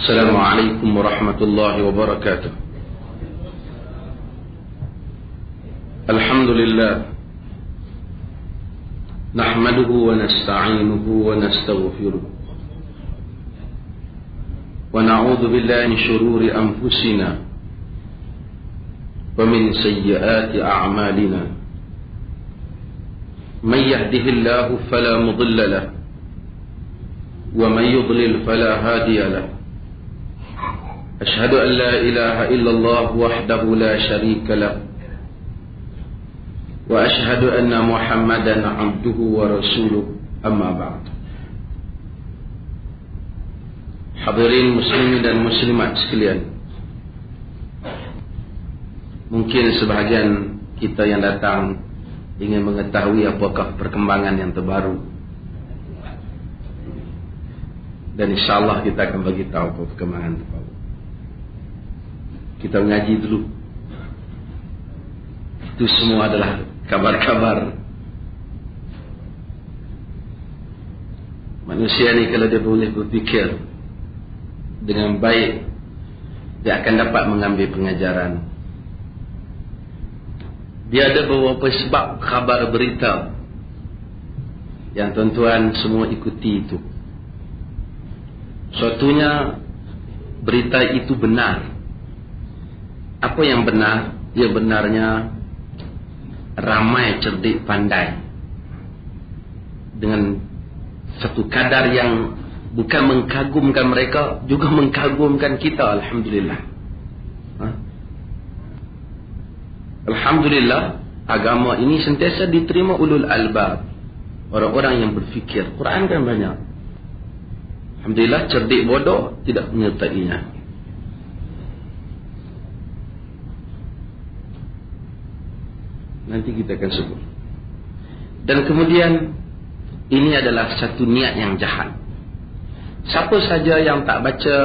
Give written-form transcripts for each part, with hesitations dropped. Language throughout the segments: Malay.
السلام عليكم ورحمة الله وبركاته. الحمد لله نحمده ونستعينه ونستغفره ونعوذ بالله من شرور أنفسنا ومن سيئات أعمالنا. من يهده الله فلا مضل له ومن يضلل فلا هادي له. أشهد أن لا إله إلا الله وحده لا شريك له وأشهد أن محمدا عبده ورسوله. أما بعد. Hadirin muslimin dan muslimat sekalian, mungkin sebahagian kita yang datang ingin mengetahui apakah perkembangan yang terbaru, dan insyaAllah kita akan bagi tahu perkembangan terbaru. Kita mengaji dulu. Itu semua adalah kabar-kabar. Manusia ni kalau dia boleh berfikir dengan baik, dia akan dapat mengambil pengajaran. Dia ada beberapa sebab khabar berita yang tuan-tuan semua ikuti itu. Suatunya berita itu benar. Apa yang benar? Dia benarnya ramai cerdik pandai dengan satu kadar yang bukan mengkagumkan mereka, juga mengkagumkan kita. Alhamdulillah. Alhamdulillah, agama ini sentiasa diterima ulul albab, orang-orang yang berfikir. Quran kan banyak. Alhamdulillah, cerdik bodoh tidak menyertainya. Nanti kita akan sebut. Dan kemudian ini adalah satu niat yang jahat. Siapa saja yang tak baca,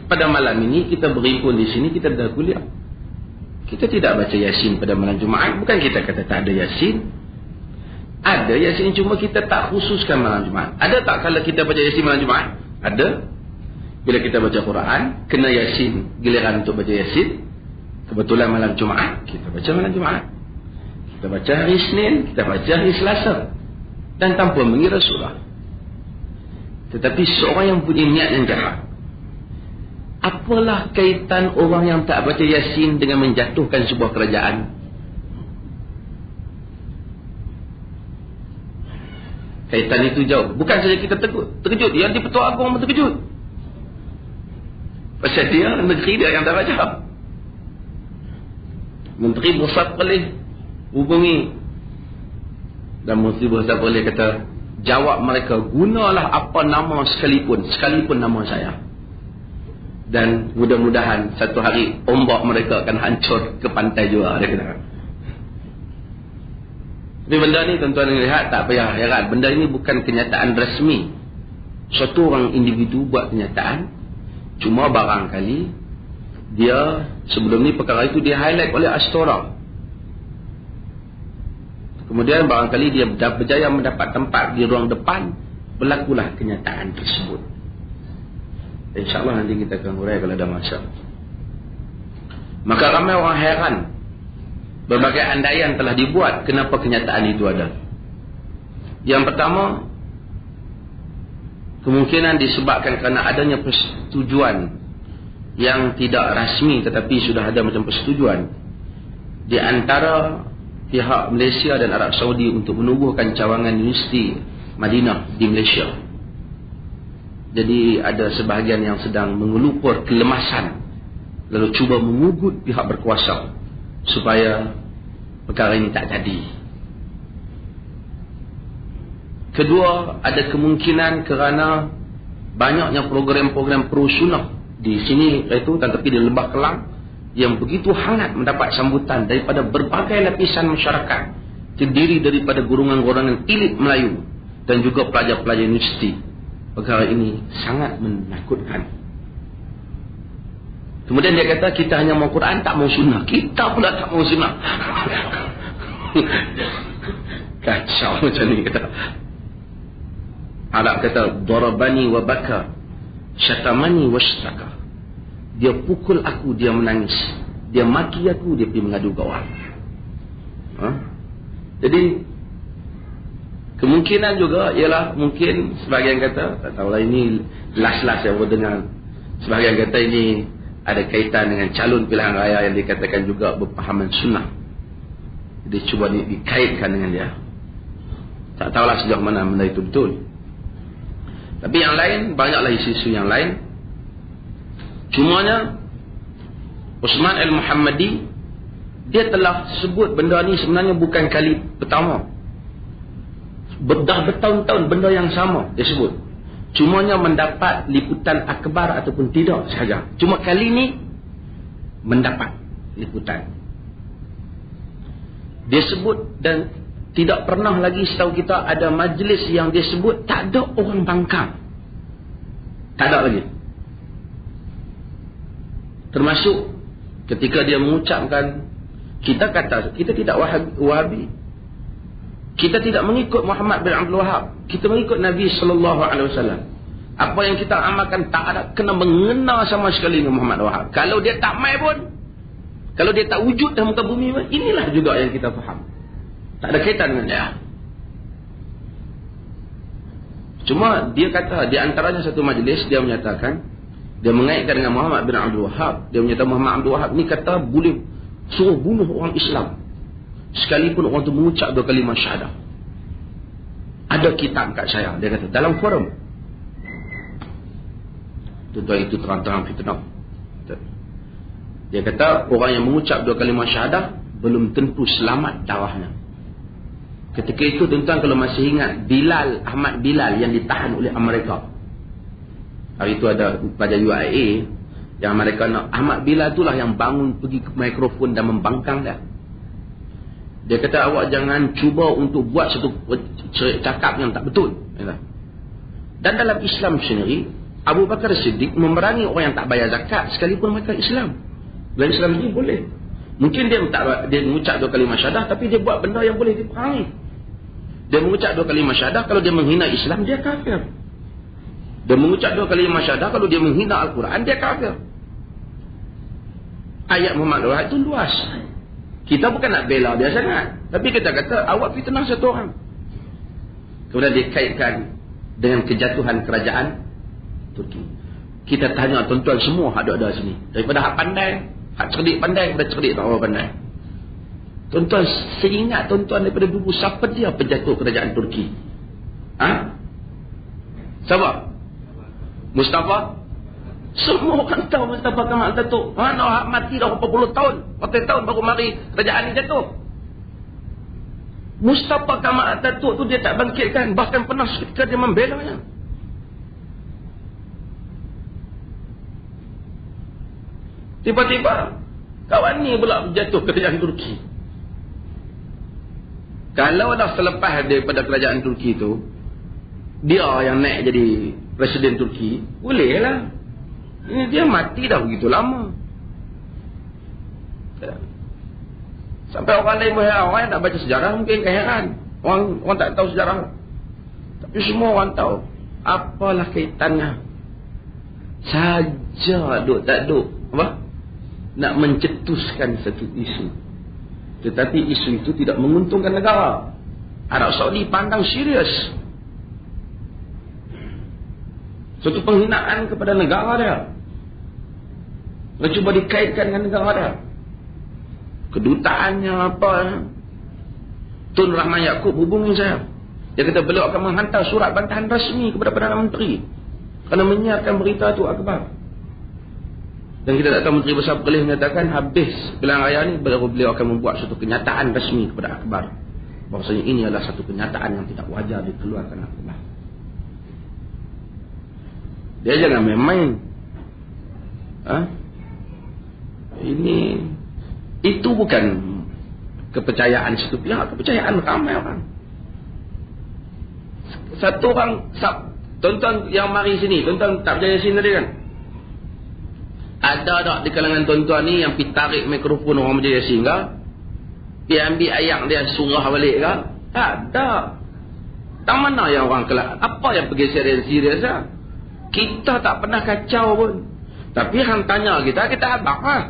pada malam ini kita berhimpun di sini, kita dah kuliah. Kita tidak baca Yasin pada malam Jumaat. Bukan kita kata tak ada Yasin. Ada Yasin, cuma kita tak khususkan malam Jumaat. Ada tak kalau kita baca Yasin malam Jumaat? Ada. Bila kita baca Quran, kena Yasin, giliran untuk baca Yasin. Kebetulan malam Jumaat, kita baca malam Jumaat. Kita baca hari Isnin, kita baca hari Selasa, dan tanpa mengira surah. Tetapi seorang yang punya niat yang jahat, apalah kaitan orang yang tak baca Yasin dengan menjatuhkan sebuah kerajaan? Kaitan itu jauh. Bukan saja kita terkejut, yang di Pertua Agong pun terkejut. Pasal dia, negeri dia yang tak baca. Menteri Besar Perlis hubungi, dan Menteri Besar Perlis kata, jawab mereka, gunalah apa nama sekalipun nama saya. Dan mudah-mudahan satu hari ombak mereka akan hancur ke pantai juga, dia kata. Tapi benda ni tuan-tuan lihat, tak payah heran. Benda ini bukan kenyataan rasmi. Suatu orang individu buat kenyataan, cuma barangkali dia sebelum ni perkara itu dia highlight oleh Astora. Kemudian barangkali dia berjaya mendapat tempat di ruang depan, berlakulah kenyataan tersebut. InsyaAllah nanti kita akan urai kalau ada masa. Maka ramai orang heran, berbagai andaian telah dibuat kenapa kenyataan itu ada. Yang pertama, kemungkinan disebabkan kerana adanya persetujuan yang tidak rasmi, tetapi sudah ada macam persetujuan di antara pihak Malaysia dan Arab Saudi untuk menubuhkan cawangan Universiti Madinah di Malaysia. Jadi ada sebahagian yang sedang mengelupur kelemasan, lalu cuba mengugut pihak berkuasa supaya perkara ini tak jadi. Kedua, ada kemungkinan kerana banyaknya program-program pro-sunnah di sini, iaitu tetapi di Lembah Kelang, yang begitu hangat mendapat sambutan daripada berbagai lapisan masyarakat, terdiri daripada golongan-golongan elit Melayu dan juga pelajar-pelajar universiti. Perkara ini sangat menakutkan. Kemudian dia kata, kita hanya mau Quran, tak mau sunnah. Kita pula tak mau sunnah. Kacau macam ni kata. Arab kata, darabani wa baka. Syatamani washtaka. Dia pukul aku, dia menangis. Dia maki aku, dia pergi mengadu ke orang. Jadi kemungkinan juga ialah mungkin sebahagian kata, tak tahulah ini last-last yang berdengar, sebahagian kata ini ada kaitan dengan calon pilihan raya yang dikatakan juga berpahaman sunnah. Jadi cuba dikaitkan dengan dia. Tak tahulah sejauh mana benda itu betul. Tapi yang lain, banyaklah isu-isu yang lain. Cumanya Uthman al-Muhammadi, dia telah sebut benda ni sebenarnya bukan kali pertama. Dah bertahun-tahun benda yang sama dia sebut. Cumanya mendapat liputan akhbar ataupun tidak sahaja. Cuma kali ni mendapat liputan. Dia sebut dan tidak pernah lagi setahu kita ada majlis yang dia sebut tak ada orang bangkang. Tak ada lagi. Termasuk ketika dia mengucapkan, kita kata kita tidak Wahabi. Kita tidak mengikut Muhammad bin Abdul Wahab. Kita mengikut Nabi SAW. Apa yang kita amalkan tak ada kena mengena sama sekali dengan Muhammad Wahab. Kalau dia tak mai pun, kalau dia tak wujud dalam muka bumi pun, inilah juga yang kita faham. Tak ada kaitan dengan dia. Cuma dia kata, di antaranya satu majlis, dia menyatakan, dia mengaitkan dengan Muhammad bin Abdul Wahab. Dia menyatakan Muhammad Abdul Wahab ni kata boleh suruh bunuh orang Islam sekalipun orang tu mengucap 2 kalimah syahadah. Ada kitab kat saya, dia kata, dalam forum. Tuan-tuan, itu terang-terang fitnah. Dia kata orang yang mengucap 2 kalimah syahadah belum tentu selamat darahnya. Ketika itu tuan-tuan kalau masih ingat Ahmad Bilal yang ditahan oleh Amerika. Hari itu ada pada UIA yang mereka nak, Ahmad Bilal itulah yang bangun pergi ke mikrofon dan membangkang dia. Dia kata awak jangan cuba untuk buat satu cakap yang tak betul. Dan dalam Islam sendiri, Abu Bakar Siddiq memerangi orang yang tak bayar zakat sekalipun mereka Islam. Dalam Islam ini boleh. Mungkin dia mengucap 2 kalimah syahadah tapi dia buat benda yang boleh diperangi. Dia mengucap 2 kalimah syahadah, kalau dia menghina Islam dia kafir. Dia mengucap 2 kalimah syahadah, kalau dia menghina Al-Quran dia kafir. Ayat Muhammad itu luas. Kita bukan nak bela dia sangat, tapi kita kata awak fitnah satu orang. Kemudian dikaitkan dengan kejatuhan kerajaan Turki. Kita tanya tuan-tuan semua ada sini, daripada hak pandai, hak cerdik pandai, daripada cerdik tak orang pandai. Tuan-tuan, seingat tuan-tuan daripada dulu, siapa dia penjatuh kerajaan Turki? Siapa? Mustafa? Semua orang tahu Mustafa Kamal Ataturk. Mana mati dah berapa puluh tahun, berapa tahun baru mari kerajaan ini jatuh. Mustafa Kamal Ataturk tu dia tak bangkitkan, bahkan pernah ketika dia membelanya. Tiba-tiba kawan ni pula jatuh kerajaan Turki. Kalau dah selepas daripada kerajaan Turki tu dia yang naik jadi presiden Turki, bolehlah. Ini dia mati dah begitu lama. Sampai orang lain berheran, orang yang tak baca sejarah mungkin heran. Orang tak tahu sejarah. Tapi semua orang tahu. Apalah kaitannya. Saja duk tak duk nak mencetuskan satu isu. Tetapi isu itu tidak menguntungkan negara. Arab Saudi pandang serius. Suatu penghinaan kepada negara dia. Dia cuba dikaitkan dengan negara dia. Kedutaannya apa. Tun Rahman Yaakob hubungi saya. Dia kata beliau akan menghantar surat bantahan rasmi kepada Perdana Menteri kerana menyiarkan berita itu akhbar. Dan kita tak tahu Menteri Besar Perlis menyatakan habis pilihan raya ni baru beliau akan membuat suatu kenyataan rasmi kepada akhbar. Bahawasanya ini adalah satu kenyataan yang tidak wajar dikeluarkan akhbar. Dia jangan main-main. Itu bukan kepercayaan satu pihak, kepercayaan ramai orang. Satu orang, tuan-tuan yang mari sini, tuan-tuan tak percaya sini tadi kan? Ada tak di kalangan tuan-tuan ni yang pergi tarik mikrofon orang berjaya singgah, pergi ambil ayam dia surah balik ke? Tak ada. Tak mana yang orang kelak, apa yang pergeseran serius lah? Kita tak pernah kacau pun. Tapi hang tanya kita abang lah.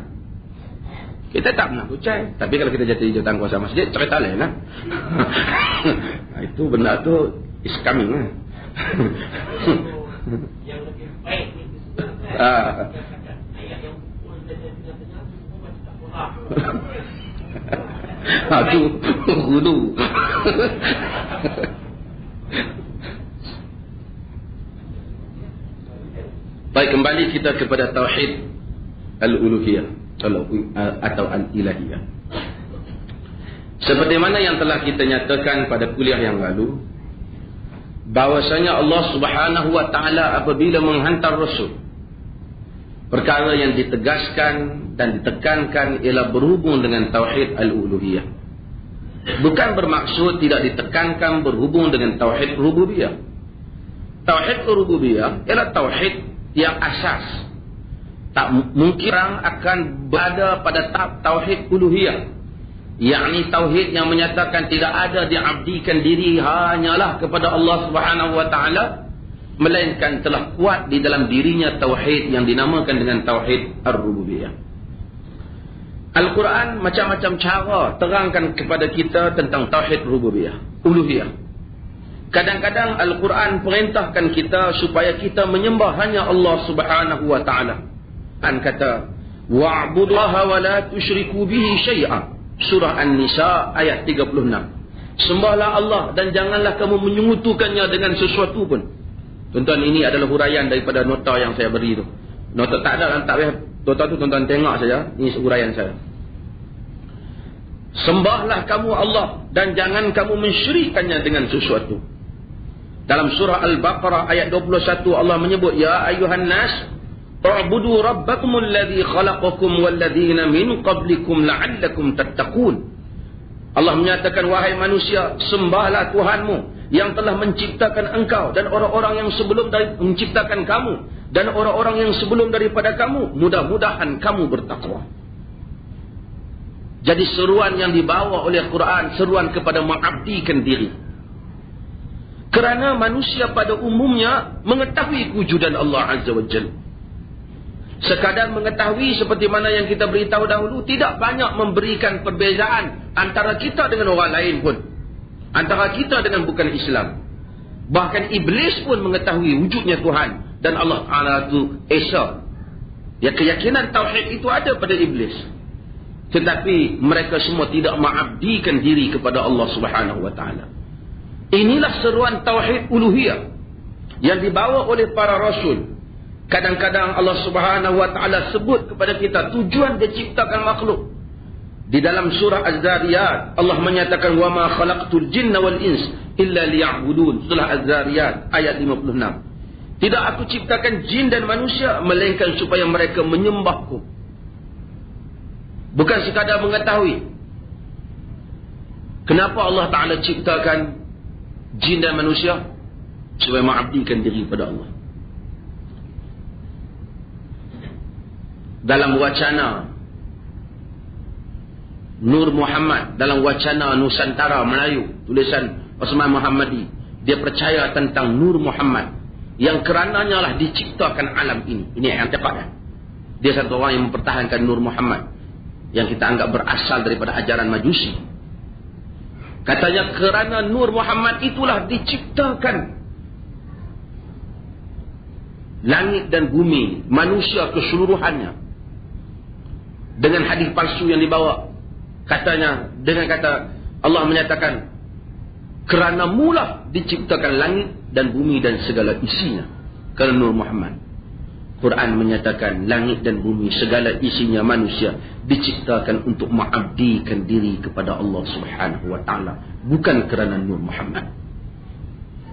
Kita tak pernah kucai. Tapi kalau kita jadi jawatan kuasa masjid, cerita lain lah. Itu benda tu is coming lah. Yang lebih baik ni tu gulu. Baik, kembali kita kepada tauhid al-uluhiyah atau al-ilahiyah. Seperti mana yang telah kita nyatakan pada kuliah yang lalu, bahwasanya Allah Subhanahu wa taala apabila menghantar rasul, perkara yang ditegaskan dan ditekankan ialah berhubung dengan tauhid al-uluhiyah. Bukan bermaksud tidak ditekankan berhubung dengan tauhid rububiyah. Tauhid rububiyah ialah tauhid yang asas. Tak mungkin orang akan berada pada tahap tauhid uluhiyah, yakni tauhid yang menyatakan tidak ada diabdikan diri hanyalah kepada Allah Subhanahu wa taala, melainkan telah kuat di dalam dirinya tauhid yang dinamakan dengan tauhid ar-rububiyah. Al-Quran macam-macam cara terangkan kepada kita tentang tauhid rububiyah, uluhiyah. Kadang-kadang Al-Quran perintahkan kita supaya kita menyembah hanya Allah Subhanahu wa taala. An kata, wa'budullaha wa la tusyriku bihi syai'a. Surah An-Nisa ayat 36. Sembahlah Allah dan janganlah kamu menyekutukannya dengan sesuatu pun. Tuan-tuan, ini adalah huraian daripada nota yang saya beri tu. Nota tak ada, tak payah nota tu tuan-tuan tengok saja. Ini huraian saya. Sembahlah kamu Allah dan jangan kamu mensyirikkannya dengan sesuatu. Dalam surah Al-Baqarah ayat 21 Allah menyebut, ya ayuhan nas u'budu rabbakumul ladzi khalaqakum wal ladzina min qablikum la'allakum tattaqun. Allah menyatakan, wahai manusia, sembahlah Tuhanmu yang telah menciptakan engkau dan orang-orang yang sebelum menciptakan kamu dan orang-orang yang sebelum daripada kamu, mudah-mudahan kamu bertakwa. Jadi seruan yang dibawa oleh Quran, seruan kepada mengabdikan diri. Kerana manusia pada umumnya mengetahui kewujudan Allah Azza wa Jalla. Sekadar mengetahui seperti mana yang kita beritahu dahulu, tidak banyak memberikan perbezaan antara kita dengan orang lain pun. Antara kita dengan bukan Islam. Bahkan Iblis pun mengetahui wujudnya Tuhan. Dan Allah Ta'ala itu Esa. Ya, keyakinan Tauhid itu ada pada Iblis. Tetapi mereka semua tidak mengabdikan diri kepada Allah Subhanahu wa Ta'ala. Inilah seruan tauhid uluhiyah yang dibawa oleh para rasul. Kadang-kadang Allah Subhanahu wa taala sebut kepada kita tujuan dia ciptakan makhluk. Di dalam surah Az-Zariyat Allah menyatakan, wa ma khalaqtul jinna wal ins illa liya'budun. Surah Az-Zariyat ayat 56. Tidak aku ciptakan jin dan manusia melainkan supaya mereka menyembahku. Bukan sekadar mengetahui. Kenapa Allah Ta'ala ciptakan jin dan manusia? Supaya mengabdikan diri pada Allah. Dalam wacana Nur Muhammad, dalam wacana Nusantara Melayu, tulisan Osman Muhammadi, dia percaya tentang Nur Muhammad yang kerananya lah diciptakan alam ini. Ini yang tepat. Dia satu orang yang mempertahankan Nur Muhammad yang kita anggap berasal daripada ajaran Majusi. Katanya kerana Nur Muhammad itulah diciptakan langit dan bumi, manusia keseluruhannya. Dengan hadis palsu yang dibawa, katanya dengan kata Allah menyatakan kerana mula diciptakan langit dan bumi dan segala isinya. Kerana Nur Muhammad. Quran menyatakan langit dan bumi segala isinya manusia diciptakan untuk mengabdikan diri kepada Allah Subhanahu wa taala, bukan kerana Nur Muhammad.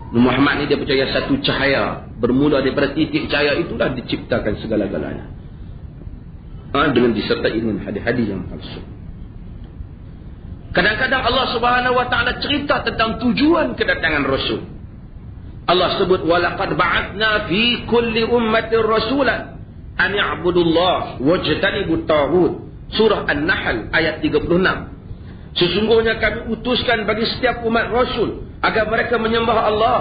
Nur Muhammad ni dia percaya satu cahaya bermula daripada titik cahaya itulah diciptakan segala-galanya. Dengan disertai dengan hadis-hadis yang palsu. Kadang-kadang Allah Subhanahu wa taala cerita tentang tujuan kedatangan Rasul. Allah sebut, walaqad ba'athna fi kulli ummatin rasulan an ya'budullah wajtanibut taghut. Surah An-Nahl ayat 36. Sesungguhnya kami utuskan bagi setiap umat Rasul agar mereka menyembah Allah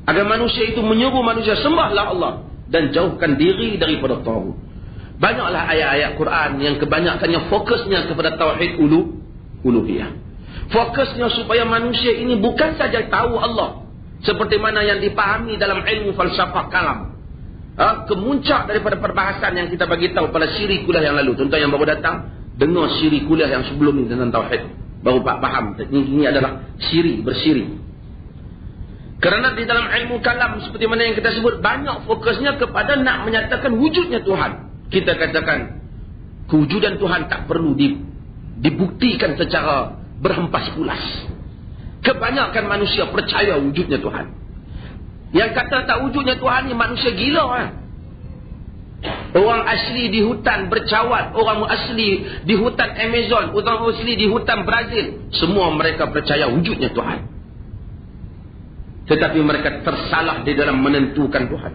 Agar manusia itu menyuruh manusia sembahlah Allah dan jauhkan diri daripada taghut. Banyaklah ayat-ayat Quran yang kebanyakannya fokusnya kepada tauhid uluhiyah. Fokusnya supaya manusia ini bukan saja tahu Allah seperti mana yang dipahami dalam ilmu falsafah kalam. Kemuncak daripada perbahasan yang kita bagi tahu pada siri kuliah yang lalu. Contoh yang baru datang, dengar siri kuliah yang sebelum ini tentang tauhid. Baru faham. Ini adalah siri, bersiri. Kerana di dalam ilmu kalam seperti mana yang kita sebut, banyak fokusnya kepada nak menyatakan wujudnya Tuhan. Kita katakan kewujudan Tuhan tak perlu dibuktikan secara berhempas pulas. Kebanyakan manusia percaya wujudnya Tuhan. Yang kata tak wujudnya Tuhan ni manusia gila. Orang asli di hutan bercawat, orang asli di hutan Amazon, orang asli di hutan Brazil, semua mereka percaya wujudnya Tuhan. Tetapi mereka tersalah di dalam menentukan Tuhan.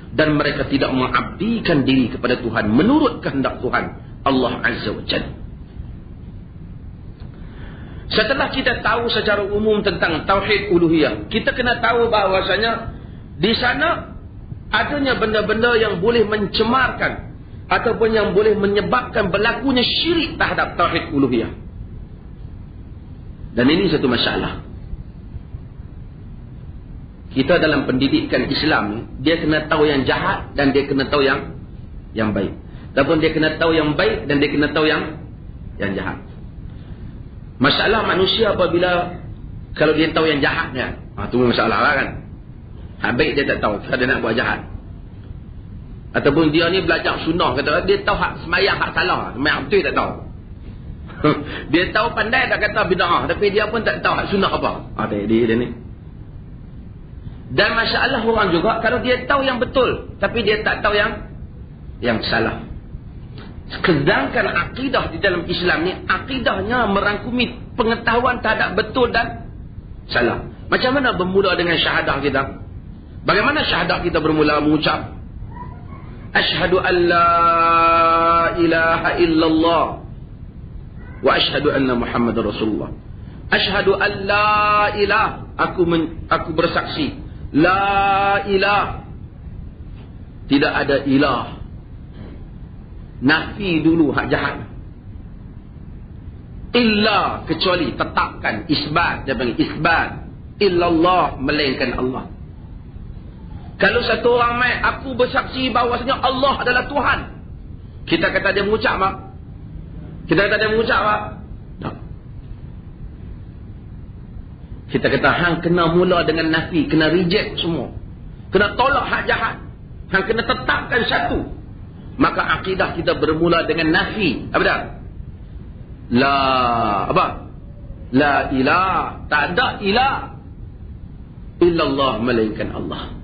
Dan mereka tidak mengabdikan diri kepada Tuhan menurut kehendak Tuhan Allah Azza wa Jalla. Setelah kita tahu secara umum tentang tauhid uluhiyah, kita kena tahu bahawasanya di sana adanya benda-benda yang boleh mencemarkan ataupun yang boleh menyebabkan berlakunya syirik terhadap tauhid uluhiyah. Dan ini satu masalah. Kita dalam pendidikan Islam, dia kena tahu yang jahat dan dia kena tahu yang baik. Ataupun dia kena tahu yang baik dan dia kena tahu yang jahat. Masalah manusia apabila kalau dia tahu yang jahatnya, itu masalah lah kan. Baik dia tak tahu, dia nak buat jahat. Ataupun dia ni belajar sunnah, kata dia tahu hak semayang, hak salah, semayang betul tak tahu. Dia tahu pandai tak kata bid'ah, tapi dia pun tak tahu hak sunnah apa. Dia ni. Dan masalah orang juga, kalau dia tahu yang betul, tapi dia tak tahu yang salah. Sedangkan akidah di dalam Islam ni, akidahnya merangkumi pengetahuan terhadap betul dan salah. Macam mana bermula dengan syahadah kita? Bagaimana syahadah kita bermula mengucap? Ashhadu an la ilaha illallah wa ashhadu anna Muhammadar Rasulullah. Ashhadu an la ilah, aku bersaksi la ilah, tidak ada ilah. Nafi dulu hak jahat. Illa, kecuali, tetapkan. Isbat, dia panggil isbat. Illallah, melainkan Allah. Kalau satu orang main, aku bersaksi bahawasanya Allah adalah Tuhan, kita kata dia mengucap tak? Kita kata dia mengucap tak? Tak. Kita kata hang kena mula dengan nafi, kena reject semua, kena tolak hak jahat, hang kena tetapkan satu. Maka akidah kita bermula dengan nafi. Apa dah? La ilah, tak ada ilah illallah, melainkan Allah.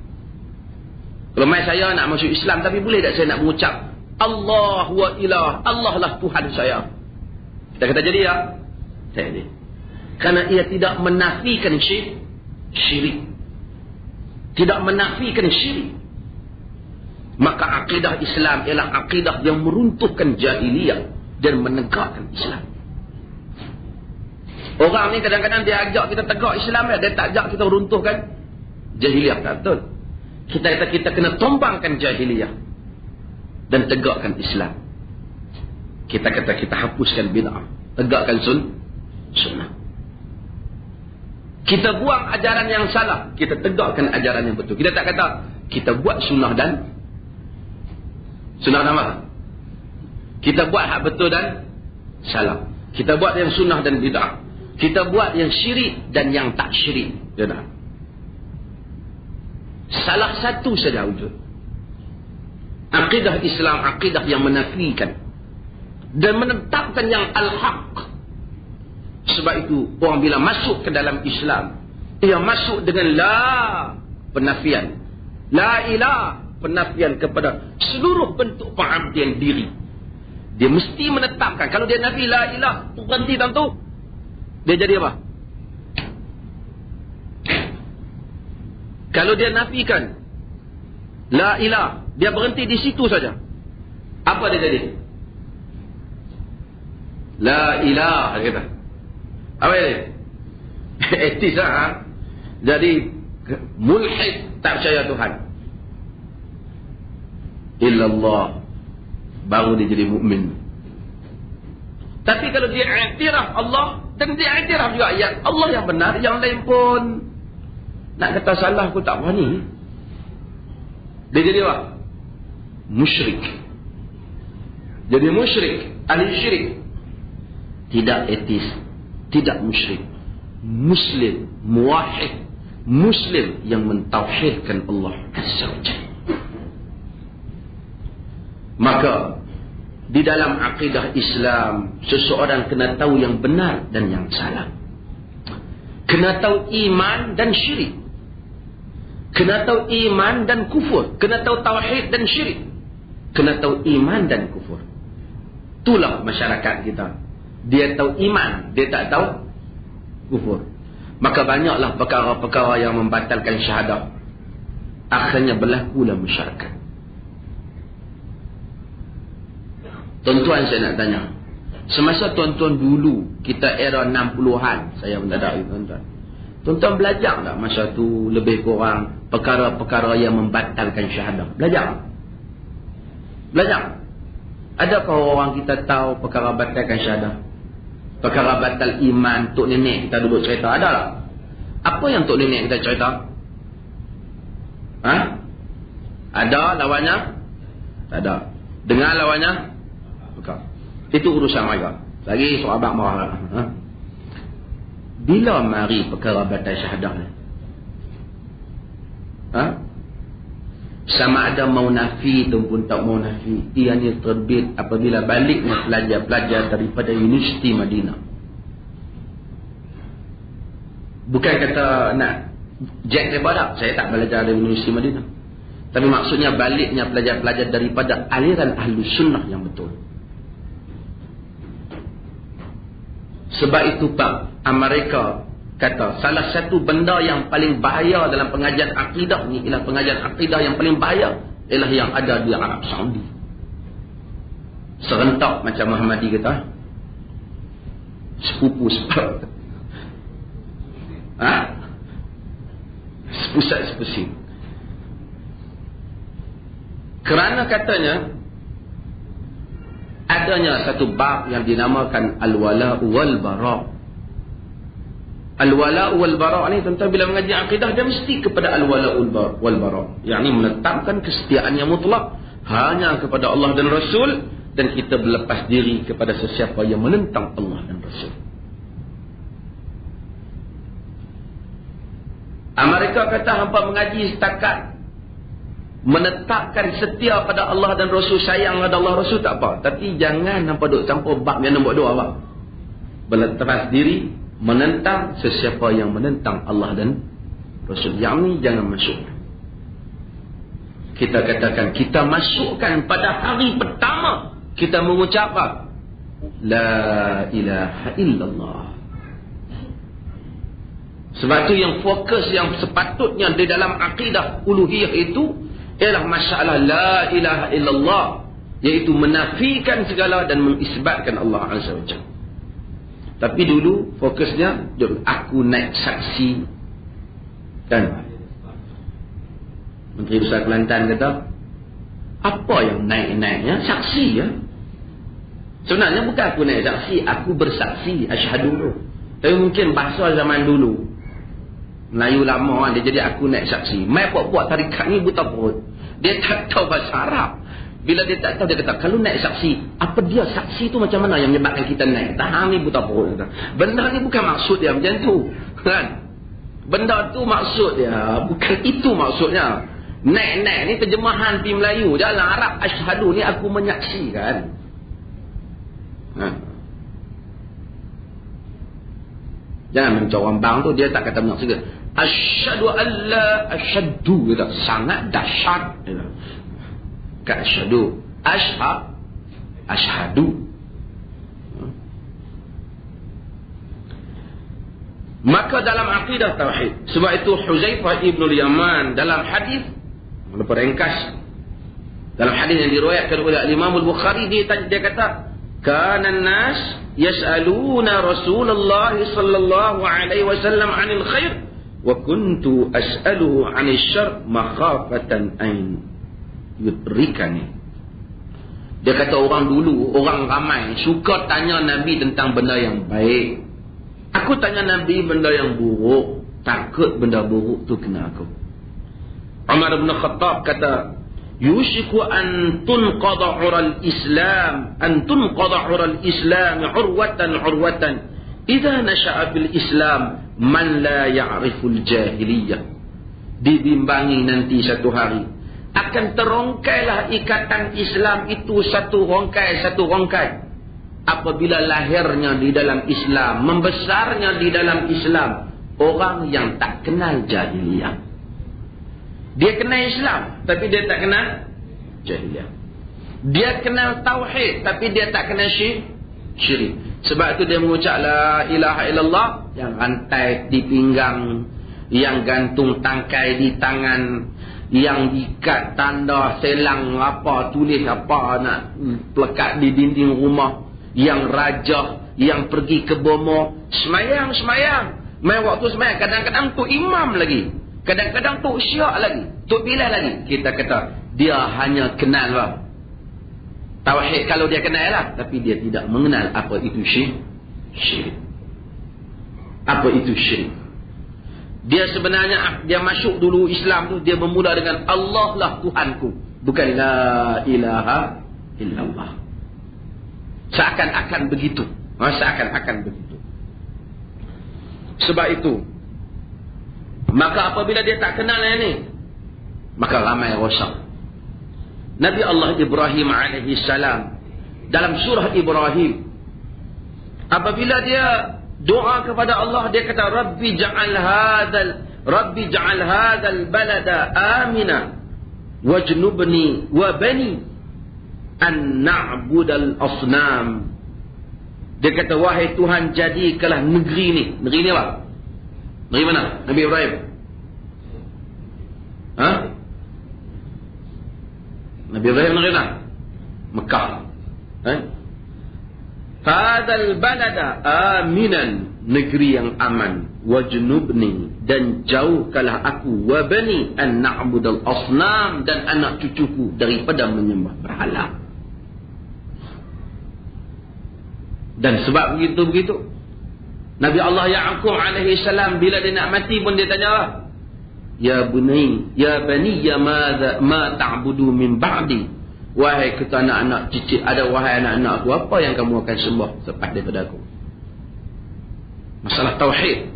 Kalau mai saya nak masuk Islam, tapi boleh tak saya nak mengucap Allah wa ilah, Allah lah Tuhan saya? Kita kata jadi ya? Tak jadi. Kerana ia tidak menafikan syirik. Tidak menafikan syirik. Maka akidah Islam ialah akidah yang meruntuhkan jahiliyah dan menegakkan Islam. Orang ni kadang-kadang dia ajak kita tegak Islam, dia tak ajak kita runtuhkan jahiliyah. Tak betul. Kita kena tombangkan jahiliyah dan tegakkan Islam. Kita kata kita hapuskan bid'ah, tegakkan sunnah. Kita buang ajaran yang salah, kita tegakkan ajaran yang betul. Kita tak kata kita buat sunnah dan sunnah nama. Kita buat hak betul dan salah. Kita buat yang sunnah dan bid'ah. Kita buat yang syirik dan yang tak syirik. Dia salah satu saja wujud. Akidah Islam, akidah yang menafikan dan menetapkan yang al-haq. Sebab itu orang bila masuk ke dalam Islam, ia masuk dengan la, penafian. La ilah, penafian kepada seluruh bentuk pengabdian diri. Dia mesti menetapkan. Kalau dia nafi la ilah, berhenti tentu, dia jadi apa? Kalau dia nafikan la ilah, dia berhenti di situ saja, apa dia jadi? La ilah, kata. Apa dia? Etis lah. Jadi mulhid, tak percaya Tuhan. Illallah, baru dia jadi mukmin. Tapi kalau dia iktiraf Allah, dan dia iktiraf juga yang Allah yang benar, yang lain pun nak kata salah aku tak berani, dia jadi apa? Musyrik. Jadi musyrik, ahli syirik. Tidak etis, tidak musyrik, muslim, muwahhid, muslim yang mentauhidkan Allah Azza wa Jalla. Maka di dalam akidah Islam, seseorang kena tahu yang benar dan yang salah. Kena tahu iman dan syirik. Kena tahu iman dan kufur. Kena tahu tauhid dan syirik. Kena tahu iman dan kufur. Itulah masyarakat kita. Dia tahu iman, dia tak tahu kufur. Maka banyaklah perkara-perkara yang membatalkan syahadah. Akhirnya berlakulah masyarakat. Tuan-tuan, saya nak tanya, semasa tuan-tuan dulu, kita era 60-an, saya mentadai tuan-tuan, tuan-tuan belajar tak masa tu lebih kurang perkara-perkara yang membatalkan syahadah? Belajar? Belajar? Adakah orang kita tahu perkara batalkan syahadah? Perkara batal iman, tok nenek kita duduk cerita, ada tak? Apa yang tok nenek kita cerita? Ha? Ada lawannya? Tak ada. Dengar lawannya? Bukan. Itu urusan mereka. Lagi sahabat marah. Ha? Bila mari perkara batal syahadah ni? Ha? Sama ada mau nafi ataupun tak mau nafi, ianya terbit apabila baliknya pelajar-pelajar daripada Universiti Madinah. Bukan kata nak jack daripada, saya tak belajar dari Universiti Madinah, tapi maksudnya baliknya pelajar-pelajar daripada aliran Ahlus Sunnah yang betul. Sebab itu Pak, Amerika kata salah satu benda yang paling bahaya dalam pengajian akidah ni ialah pengajian akidah yang paling bahaya ialah yang ada di Arab Saudi. Serentak macam Muhammadi kata, sepupu sebab sepusat sepusing. Kerana katanya adanya satu bab yang dinamakan al-wala wal bara. Al-wala wal bara ni tuan-tuan bila mengaji akidah dia mesti kepada al-wala wal bara, yakni menetapkan kesetiaan yang mutlak hanya kepada Allah dan Rasul, dan kita berlepas diri kepada sesiapa yang menentang Allah dan Rasul. Amerika kata hampa mengaji setakat menetapkan setia pada Allah dan Rasul, sayang pada Allah Rasul tak apa, tapi jangan hampa duk campur bab yang nombor 2 apa? Berlepas diri menentang sesiapa yang menentang Allah dan Rasul. Yang ni jangan masuk. Kita katakan kita masukkan pada hari pertama kita mengucap apa? La ilaha illallah. Sebab tu yang fokus yang sepatutnya di dalam akidah uluhiyah itu ialah masalah la ilaha illallah, iaitu menafikan segala dan mengisbatkan Allah Azza wa Jalla. Tapi dulu fokusnya aku naik saksi, kan? Menteri Besar Kelantan kata, apa yang naik-naiknya? Saksi ya. Sebenarnya bukan aku naik saksi, aku bersaksi, asyhadu. Tapi mungkin bahasa zaman dulu Melayu lama dia jadi aku naik saksi. Mai buat tarikat ni buta perut. Dia tak tahu bahasa Arab. Bila dia tak tahu, dia kata, kalau naik saksi, apa dia saksi tu macam mana yang menyebabkan kita naik? Tahan ni buta perut. Benda ni bukan maksud dia macam tu. Kan? Benda tu maksud dia. Bukan itu maksudnya. Naik-naik ni terjemahan pi Melayu. Dalam Arab, asyhadu ni aku menyaksikan. Ha. Jangan macam orang bang tu, dia tak kata menyaksikan. Asyhadu alla asyhadu. Dia sangat dahsyat. Dia asyhadu, asyhadu. Maka dalam akidah tauhid, sebab itu Huzaifah ibn al-Yaman dalam hadis ringkas, dalam hadis yang diriwayatkan oleh Imam al-Bukhari, dia kata, kana an-nas yas'aluna Rasulullah sallallahu alaihi wasallam 'anil khair wa kuntu as'aluhu 'anil syarr makhafatan an yudrikani. Dia kata orang dulu, orang ramai suka tanya Nabi tentang benda yang baik. Aku tanya Nabi benda yang buruk, takut benda buruk tu kena aku. Umar bin Khattab kata, yushiku an tunqada 'ural Islam, urwatan idza nasha'a fil Islam man la ya'riful jahiliyah. Dibimbangi nanti satu hari akan terongkailah ikatan Islam itu satu rongkai apabila lahirnya di dalam Islam, membesarnya di dalam Islam orang yang tak kenal jahiliyah. Dia kenal Islam tapi dia tak kenal jahiliyah. Dia kenal tauhid tapi dia tak kenal syirik. Sebab itu dia mengucap la ilaha illallah, yang rantai di pinggang, yang gantung tangkai di tangan, yang ikat tanda selang apa, tulis apa nak pelekat di dinding rumah, yang rajah, yang pergi ke bomo, semayang. Main waktu semayang, kadang-kadang tu imam lagi, kadang-kadang tu syiak lagi, tu bilal lagi. Kita kata dia hanya kenal lah tauhid kalau dia kenal lah, tapi dia tidak mengenal apa itu syirik. Apa itu syirik? Dia sebenarnya, dia masuk dulu Islam tu, dia bermula dengan Allah lah Tuhanku, bukan la ilaha illallah. Seakan-akan begitu. Seakan-akan begitu. Sebab itu, maka apabila dia tak kenal yang ni, maka ramai rosak. Nabi Allah Ibrahim alaihi salam dalam surah Ibrahim, apabila dia doa kepada Allah, dia kata Rabbi ja'al hadzal balada amina wajnubni wa bani an na'budal asnam. Dia kata, wahai Tuhan, jadikanlah negeri ni. Negeri ni apa? Negeri mana? Nabi Ibrahim. Nabi Ibrahim negeri mana? Mekah. Hadzal balada aminan, negeri yang aman, wajnubni, dan jauhkanlah aku, wa bani an na'budal asnam, dan anak cucuku daripada menyembah berhala. Dan sebab begitu Nabi Allah Ya'qub alaihi salam bila dia nak mati pun dia tanya, ya bani ya ma ta'budu min ba'di, wahai kata anak-anak cicit ada, wahai anak-anak aku, apa yang kamu akan sembah selepas daripada aku? Masalah tauhid.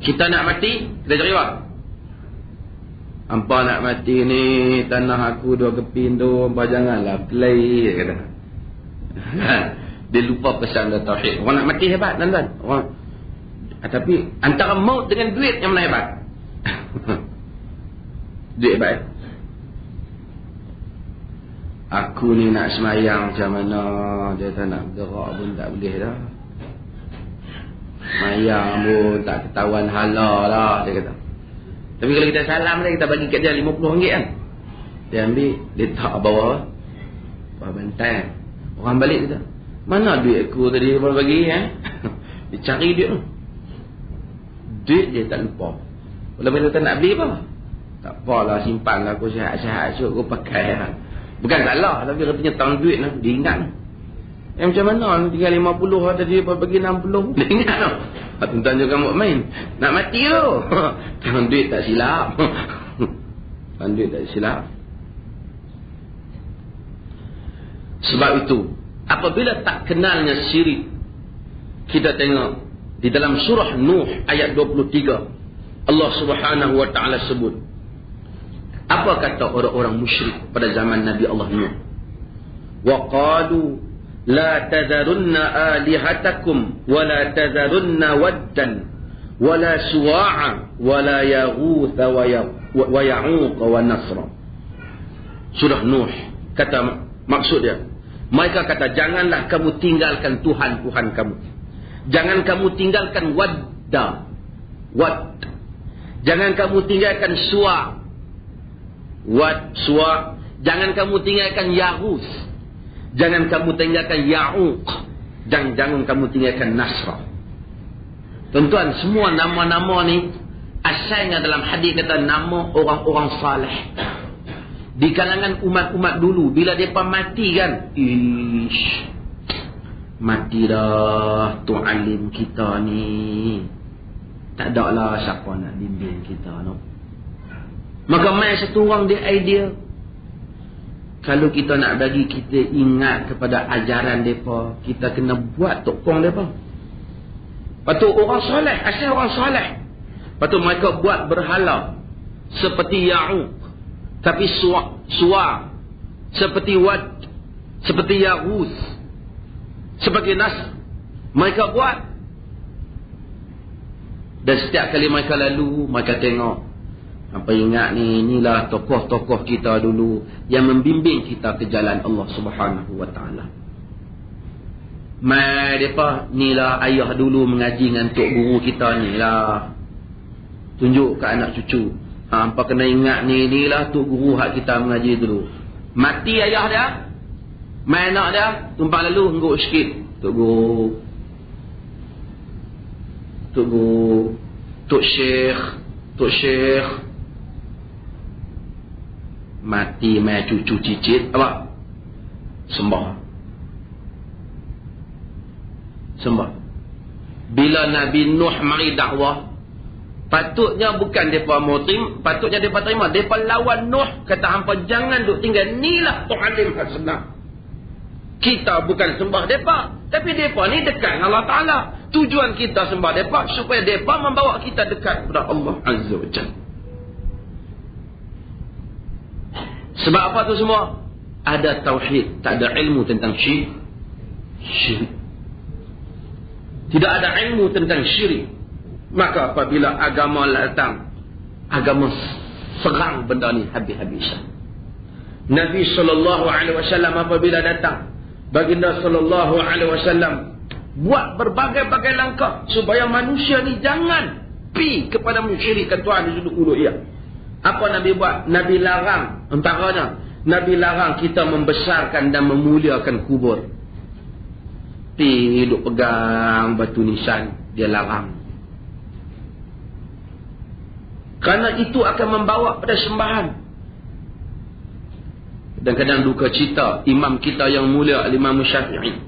Kita nak mati, kita cari apa? Hampa nak mati ni, tanah aku dua keping tu, hampa janganlah play, dia kata. Dia lupa pesan dah tauhid. Orang nak mati hebat, tuan-tuan. Tapi antara maut dengan duit yang mana hebat? Duit hebat. Aku ni nak semayang macam mana, dia tak nak bergerak pun tak boleh dah. Semayang pun tak ketahuan hala lah, dia kata. Tapi kalau kita salam dia, kita bagi kat dia RM50 kan, dia ambil, dia tak bawa bantai. Orang balik dia, mana duit aku tadi baru bagi dia cari duit tu. Duit dia tak lupa. Bila tak nak beli apa, tak apalah, simpan lah, aku sihat-sihat esok aku pakai lah. Bukan salah, tapi katanya tahun duit lah, dia ingat. Macam mana tinggal 50 tadi bagi 60, dia ingat lah. Tuan-tuan juga main nak mati tu. Tahun duit tak silap. Tahun duit tak silap. Sebab itu, apabila tak kenalnya syirik, kita tengok di dalam surah Nuh ayat 23, Allah Subhanahu wa taala sebut, apa kata orang-orang musyrik pada zaman Nabi Allah Nuh? Wa qalu la tadharunna alihatakum wa la tadharunna waddan wa la suwa'a wa la yaghutha wa ya'uq wa nasra. Surah Nuh kata, maksud dia, mereka kata, janganlah kamu tinggalkan Tuhan-Tuhan kamu. Jangan kamu tinggalkan wadda. Jangan kamu tinggalkan suwa. Jangan kamu tinggalkan Yahus. Jangan kamu tinggalkan Ya'uq. Jangan kamu tinggalkan Nasra. Tuan-tuan, semua nama-nama ni Asalnya dalam hadis kata nama orang-orang saleh. Di kalangan umat-umat dulu, bila mereka mati kan, mati dah tu alim kita ni. Tak ada lah siapa nak bimbing kita, no. Maka mai satu orang dia idea, kalau kita nak bagi kita ingat kepada ajaran mereka, kita kena buat tokong mereka. Patut orang soleh, asal orang soleh. Patut mereka buat berhala seperti Ya'uq, tapi suar, seperti Wad, seperti Yaghuth, seperti Nas. Mereka buat. Dan setiap kali mereka lalu, mereka tengok, apa ingat ni, inilah tokoh-tokoh kita dulu yang membimbing kita ke jalan Allah Subhanahu wa taala. Mai depa nilah ayah dulu mengaji dengan tok guru kita ni lah. Tunjuk ke anak cucu. Hampa kena ingat ni, inilah tok guru hak kita mengaji dulu. Mati ayah dia, mai anak dia tumpang lalu engguk sikit. Tok guru, tok guru, tok syekh. Mati mai cucu cicit apa? Sembah. Bila Nabi Nuh mari dakwah, patutnya bukan mereka mau terima, patutnya mereka terima. Mereka lawan Nuh, kata hampa jangan duk tinggal, inilah Tuhan yang senang. Kita bukan sembah mereka, tapi mereka ni dekat dengan Allah Ta'ala. Tujuan kita sembah mereka supaya mereka membawa kita dekat kepada Allah Azza wa Jalla. Sebab apa tu semua? Ada tauhid, tak ada ilmu tentang syirik. Tidak ada ilmu tentang syirik. Maka apabila agama datang, agama serang benda ni habis-habisan. Nabi SAW apabila datang, baginda SAW buat berbagai-bagai langkah supaya manusia ni jangan pi kepada mensyirikkan Tuhan di sudut uluhiyah. Apa Nabi buat? Nabi larang, antaranya Nabi larang kita membesarkan dan memuliakan kubur. Pi duk pegang batu nisan, dia larang. Kerana itu akan membawa pada sembahan. Dan kadang duka cita, imam kita yang mulia, Imam Syafi'i,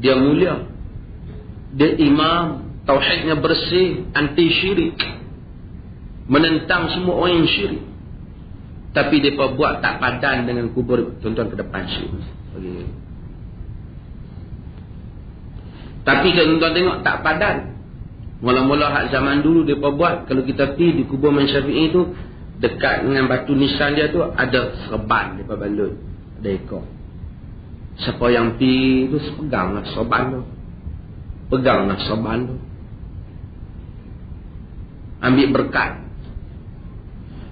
dia mulia, dia imam, tauhidnya bersih, anti syirik, menentang semua orang yang syirik. Tapi dia buat tak padan dengan kubur. Tuan-tuan ke depan syirik. Okay. Tapi kalau tuan tengok tak padan. Mula-mula hak zaman dulu mereka buat, kalau kita pergi di kubur Imam Syafi'i tu, dekat dengan batu nisan dia tu ada serban mereka balut, ada ekor. Siapa yang pergi tu peganglah serban tu, ambil berkat.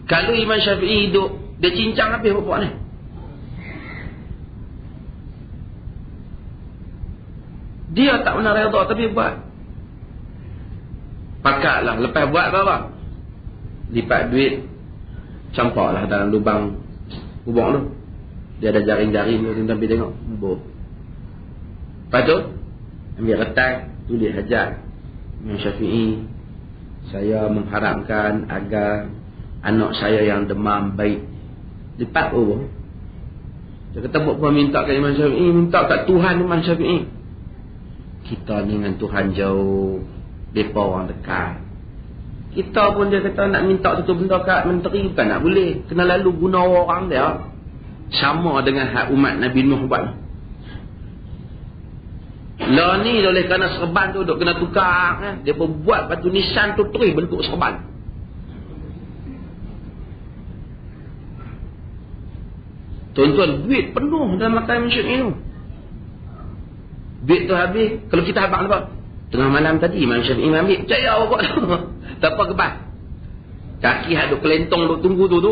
Kalau Imam Syafi'i hidup, dia cincang habis bapak ni. Dia tak pernah redha tapi buat. Pakatlah. Lepas buat apa? Lipat duit, campaklah dalam lubang kubur tu. Dia ada jaring-jaring tu, sampai tengok kubur. Lepas tu ambil retak, tulis hajat Imam Syafi'i, saya mengharapkan agar anak saya yang demam baik. Lipat kubur. Dia kata buat minta kat Imam Syafi'i, minta kat Tuhan Imam Syafi'i. Kita ni dengan Tuhan jauh, mereka orang dekat. Kita pun dia kata nak minta satu benda kat menteri, bukan nak boleh. Kena lalu guna orang dia. Sama dengan hak umat Nabi Nuh buat. Lah ni oleh kerana serban tu duk kena tukar kan? Dia pun buat batu nisan tu terus bentuk serban. Tuan-tuan, duit penuh dalam makan Imam Syafi'i tu. Duit tu habis, kalau kita habang apa? Tengah malam tadi Imam Syafi'i ambil, percaya apa tu? Tak apa kebas. Kaki haduk kelentong duk tunggu tu.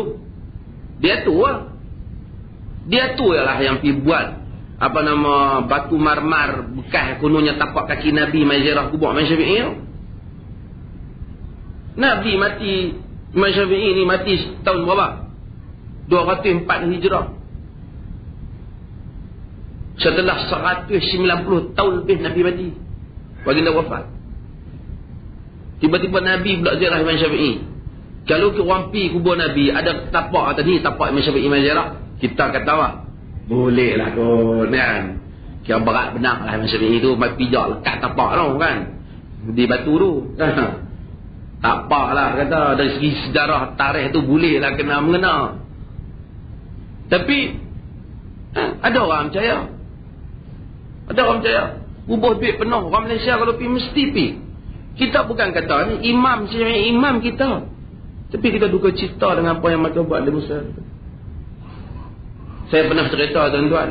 Dia tu lah. Dia tu ialah yang pergi buat apa nama batu marmar bekas kononnya tapak kaki Nabi Mazirah kubur Imam Syafi'i tu. Nabi mati, Imam Syafi'i ni mati tahun berapa? 204 Hijrah. Setelah 190 tahun lebih Nabi mati, baginda wafat. Tiba-tiba Nabi pula ziarah Imam Syafi'i. Kalau orang pergi kubur Nabi, ada tapak atas ni, tapak Imam Syafi'i Imam ziarah, kita kata apa? Boleh lah kot, kan? Kira berat benar lah Imam Syafi'i tu, pijak lekat tapak tu kan? Di batu tu. Tapak lah kata, dari segi sejarah tarikh tu boleh lah kena mengena. Tapi, ada orang percaya. Ada orang percaya. Kubur duit penuh. Orang Malaysia kalau pergi mesti pergi. Kita bukan kata ni imam kita. Tapi kita duka cita dengan apa yang mereka buat di Musa. Saya pernah cerita tuan-tuan.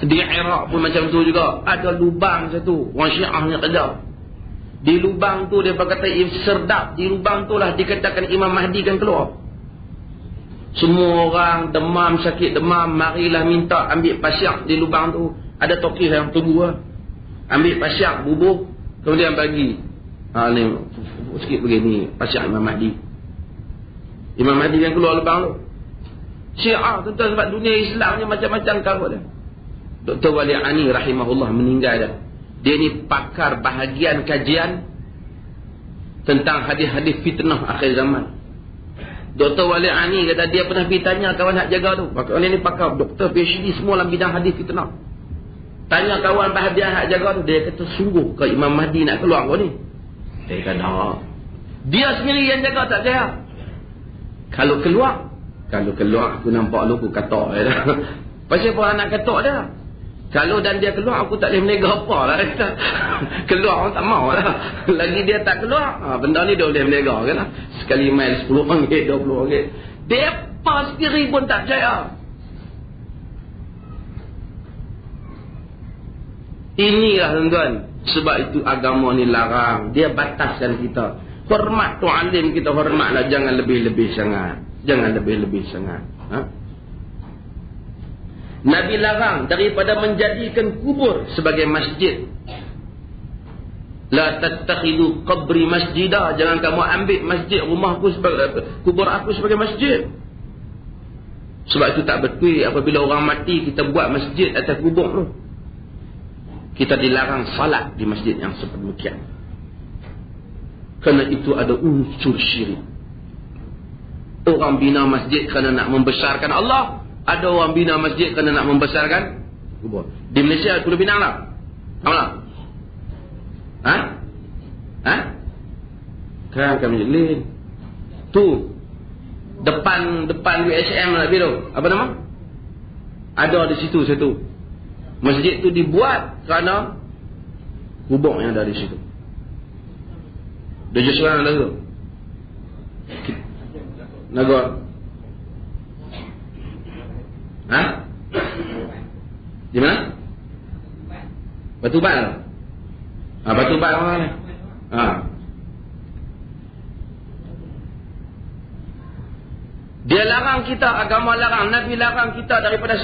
Di Iraq pun macam tu juga. Ada lubang satu. Orang Syiahnya kerja. Di lubang tu dia berkata serdap. Di lubang tu lah dikatakan Imam Mahdi kan keluar. Semua orang demam, sakit demam, marilah minta ambil pasyak di lubang tu. Ada tokih yang tunggu lah. Ambil pasyak, bubuh, kemudian bagi. Ni, sikit begini, pasyak Imam Mahdi. Imam Mahdi yang keluar lubang tu. Syiah, tuan-tuan, sebab dunia Islam ni macam-macam karut dia. Dr. Wali Ani rahimahullah meninggal dah. Dia ni pakar bahagian kajian tentang hadis-hadis fitnah akhir zaman. Dr. Wali Ani kata dia pernah pergi tanya kawan hak jaga tu. Kawan ni pakar, doktor, PhD semua dalam bidang hadis fitnah. Tanya kawan bahagian hak jaga tu. Dia kata sungguh ke Imam Mahdi nak keluar kau ni? Dia kata dia sendiri yang jaga tak percaya. Kalau keluar aku nampak lu aku katok dia dah. Pasal apa nak katok dia? Kalau dan dia keluar aku tak boleh menega apa lah kata. Keluar orang tak mau lah. Lagi dia tak keluar, benda ni dia boleh menega kan lah. Sekali mail RM10, RM20. Dia sendiri pun tak percaya. Inilah tuan-tuan, sebab itu agama ni larang. Dia bataskan kita. Hormat tu alim kita hormatlah, jangan lebih-lebih sangat. Jangan lebih-lebih sangat. Nabi larang daripada menjadikan kubur sebagai masjid. La tattakhidu qabri masjidah. Jangan kamu ambil masjid rumahku sebagai kubur aku sebagai masjid. Sebab itu tak betul apabila orang mati kita buat masjid atas kubur tu. Kita dilarang salat di masjid yang sedemikian. Kerana itu ada unsur syirik. Orang bina masjid kerana nak membesarkan Allah. Ada orang bina masjid kerana nak membesarkan kubur. Di Malaysia Pulau Pinang lah. Apa? Kan kami jelin. Tu depan USM lah tu. Apa nama? Ada di situ satu. Masjid tu dibuat kerana kubur yang ada di situ. Dia just seorang lagu. Naga. Di mana? Batu Bat. Batu Bat mana? Dia larang kita, agama larang, Nabi larang kita daripada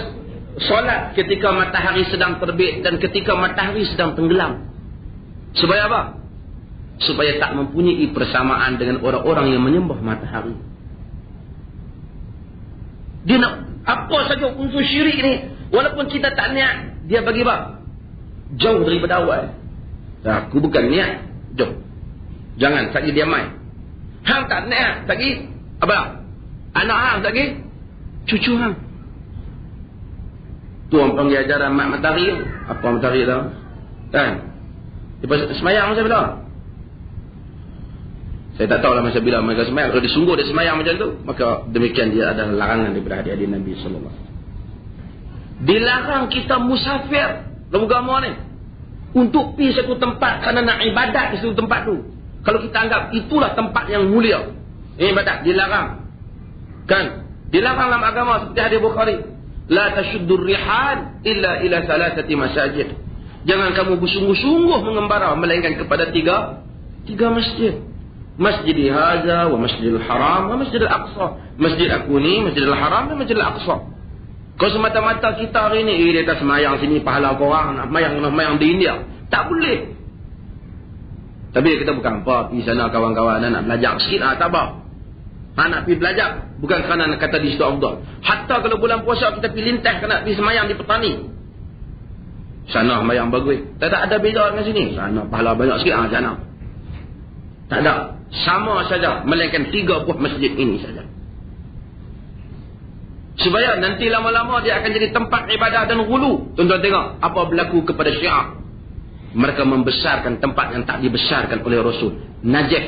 solat ketika matahari sedang terbit dan ketika matahari sedang tenggelam. Supaya apa? Supaya tak mempunyai persamaan dengan orang-orang yang menyembah matahari. Dia nak apa saja unsur syirik ni, walaupun kita tak niat, dia bagi apa? Jauh daripada awal. Aku bukan niat, jauh. Jangan, tak pergi dia main. Hang tak niat, tak pergi apa? Anak hang tak pergi, cucu hang. Tu orang panggil ajaran mat matahari. Apa matahari tu? Kan? Lepas semayang masa bila? Saya tak tahulah masa bila mereka semayang. Kalau disungguh dia semayang macam tu, maka demikian dia adalah larangan daripada adik-adik Nabi SAW. Dilarang kita musafir dalam agama ni untuk pergi satu tempat kerana nak ibadat di satu tempat tu. Kalau kita anggap itulah tempat yang mulia, ibadat, dilarang. Kan? Dilarang dalam agama seperti hadis Bukhari. La tashuddur rihal illa ila salasati masajid. Jangan kamu bersungguh-sungguh mengembara melainkan kepada tiga masjid. Masjid Hadza wa Masjidil Haram wa Masjidil Aqsa. Masjid aku ni, Masjidil Haram dan Masjidil Aqsa. Kau semata-mata kita hari ni, dia tak semayang sini pahala korang, nak semayang di India. Tak boleh. Tapi kita bukan apa, pergi sana kawan-kawan nak belajar sikit, tak apa. Nak pergi belajar, bukan kerana nak kata di situ afdal. Hatta kalau bulan puasa kita pergi lintas kerana pergi semayang di petani. Sana semayang bagus. Tak ada beza dengan sini. Sana pahala banyak sikit, sana. Tak ada. Sama saja. Melainkan 3 buah masjid ini saja. Supaya nanti lama-lama dia akan jadi tempat ibadah dan ghulu. Tuan-tuan tengok apa berlaku kepada Syiah. Mereka membesarkan tempat yang tak dibesarkan oleh Rasul. Najaf,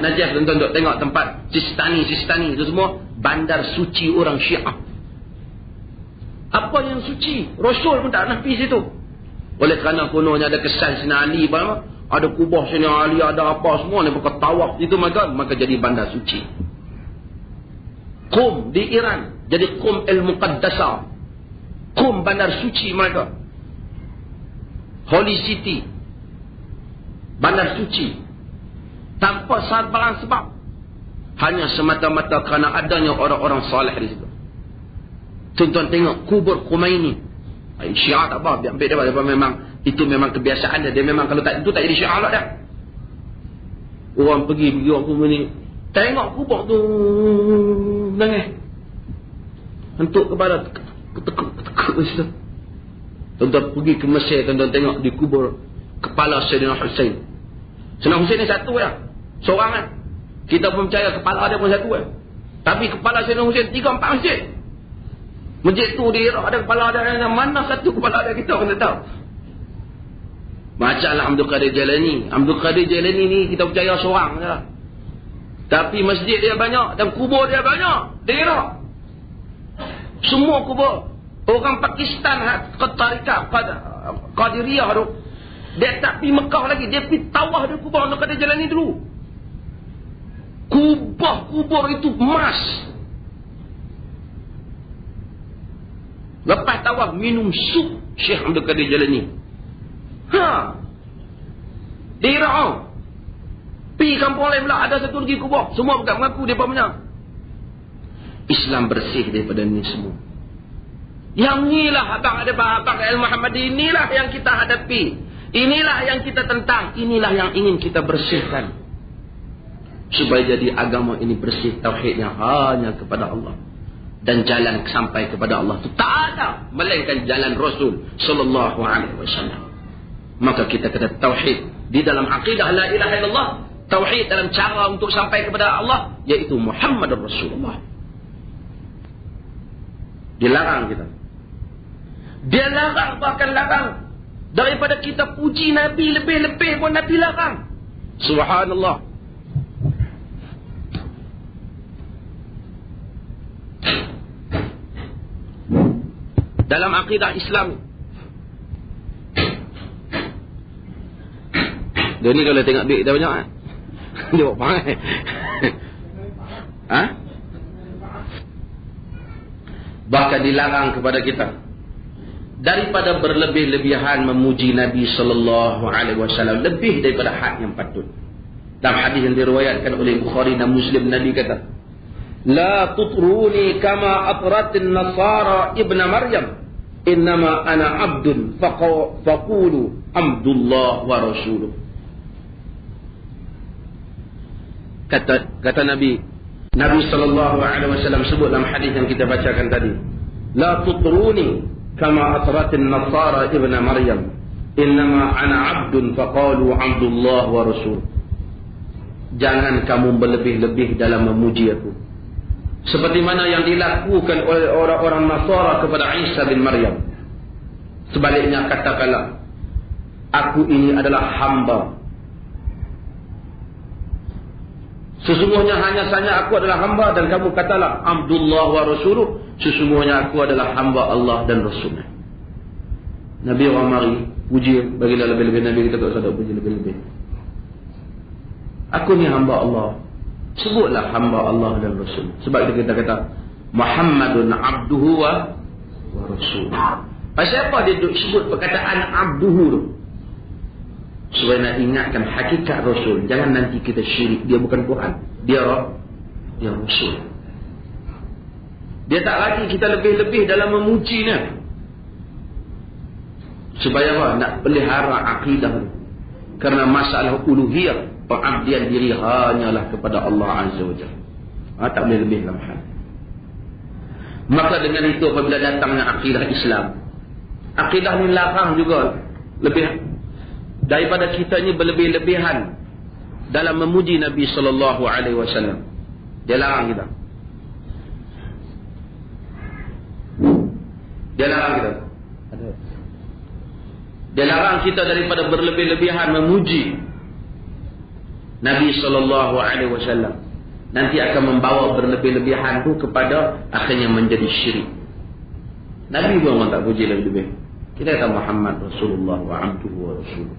tuan-tuan tengok tempat Sistani itu semua bandar suci orang Syiah. Apa yang suci? Rasul pun tak nafi situ. Oleh kerana kononnya ada kesan Sina Ali, ada kubah Sina Ali, ada apa semua ni, maka tawaf itu maka jadi bandar suci. Qum di Iran jadi Qum al-Muqaddasah. Qum bandar suci mereka. Holy City, bandar suci, tanpa barang sebab, hanya semata-mata kerana adanya orang-orang soleh di situ. Tuan-tuan tengok kubur Khomeini. Syiah tak apa, ambil dia memang itu memang kebiasaan dia. Dia memang kalau tak itu tak jadi Syiah lah dah. Orang pergi orang Khomeini, tengok kubur tu nangis, hentuk kepala, ketekuk di situ. Tuan-tuan pergi ke Mesir, tuan-tuan tengok di kubur kepala Sayyidina Hussein. Sayyidina Hussein ni satu ya, seorang kan. Kita pun percaya kepala dia pun satu kan. Tapi kepala Sayyidina Hussein 3-4 masjid. Masjid tu di Iraq ada kepala dia, mana satu kepala dia kita pun tak tahu. Bacalah Abdul Qadir Jailani. Abdul Qadir Jailani ni kita percaya seorang je lah. Tapi masjid dia banyak dan kubur dia banyak di Iraq. Semua kubur. Orang Pakistan tarikat Qadiriyah tu, dia tak pergi Mekah lagi, dia pergi tawaf di kubur Abdul Qadir Jailani dulu. Kubur itu emas. Lepas tawaf minum sup Syekh Abdul Qadir Jailani. Di Iraq. Pergi kampung lain pula ada satu lagi kubur. Semua bukan mengaku dia banyak. Islam bersih daripada ni semua. Yang inilah abang Al-Muhammadi, inilah yang kita hadapi. Inilah yang kita tentang. Inilah yang ingin kita bersihkan. Supaya jadi agama ini bersih, tauhidnya hanya kepada Allah. Dan jalan sampai kepada Allah itu tak ada melainkan jalan Rasul sallallahu alaihi wasallam. Maka kita kena tauhid di dalam akidah la ilaha illallah, tauhid dalam cara untuk sampai kepada Allah, iaitu Muhammadur Rasulullah. Dilarang kita. Dia larang, bahkan larang daripada kita puji Nabi lebih-lebih pun Nabi larang. Subhanallah. Dalam akidah Islam, dia ni kalau tengok duit kita banyak kan? Dia buat pangai. Bahkan dilarang kepada kita daripada berlebih-lebihan memuji Nabi sallallahu alaihi wasallam lebih daripada had yang patut. Dalam hadis yang diriwayatkan oleh Bukhari dan Muslim, Nabi kata, "La tutruni kama atratin nasara ibn Maryam. Innama ana abdun faqulu Abdullah wa rasuluh." Kata Nabi sallallahu alaihi wasallam sebut dalam hadis yang kita bacakan tadi, "La tutruni kama atratin nasara ibn Maryam. Innama ana abdun faqulu Abdullah wa rasuluh." Jangan kamu berlebih-lebih dalam memuji aku, seperti mana yang dilakukan oleh orang-orang Nasara kepada Isa bin Maryam. Sebaliknya katakanlah, aku ini adalah hamba. Sesungguhnya hanya saja aku adalah hamba, dan kamu katalah Abdullah wa Rasuluh. Sesungguhnya aku adalah hamba Allah dan Rasulnya. Nabi orang mari puji, bagilah lebih-lebih. Nabi kita tak sadar puji lebih-lebih. Aku ni hamba Allah. Sebutlah hamba Allah dan Rasul. Sebab itu kita kata Muhammadun abduhu wa rasul. Pasal apa dia sebut perkataan abduhu tu? Supaya nak ingatkan hakikat Rasul. Jangan nanti kita syirik. Dia bukan Tuhan, dia Rasul. Dia tak lagi kita lebih-lebih dalam memujinya. Supaya apa? Nak pelihara akidah. Kerana masalah uluhiyah, pengabdian diri hanyalah kepada Allah Azza wa Jalla. Tak boleh lebih dalam hal. Maka dengan itu apabila datangnya akidah Islam, akidah ni larang juga lebih daripada kita ni berlebih-lebihan dalam memuji Nabi SAW. Dia larang kita. Dia larang kita daripada berlebih-lebihan memuji Nabi SAW. Nanti akan membawa berlebih-lebihan tu kepada akhirnya menjadi syirik. Nabi pun orang tak puji lebih-lebih. Kita kata Muhammad Rasulullah wa abduhu wa rasuluh.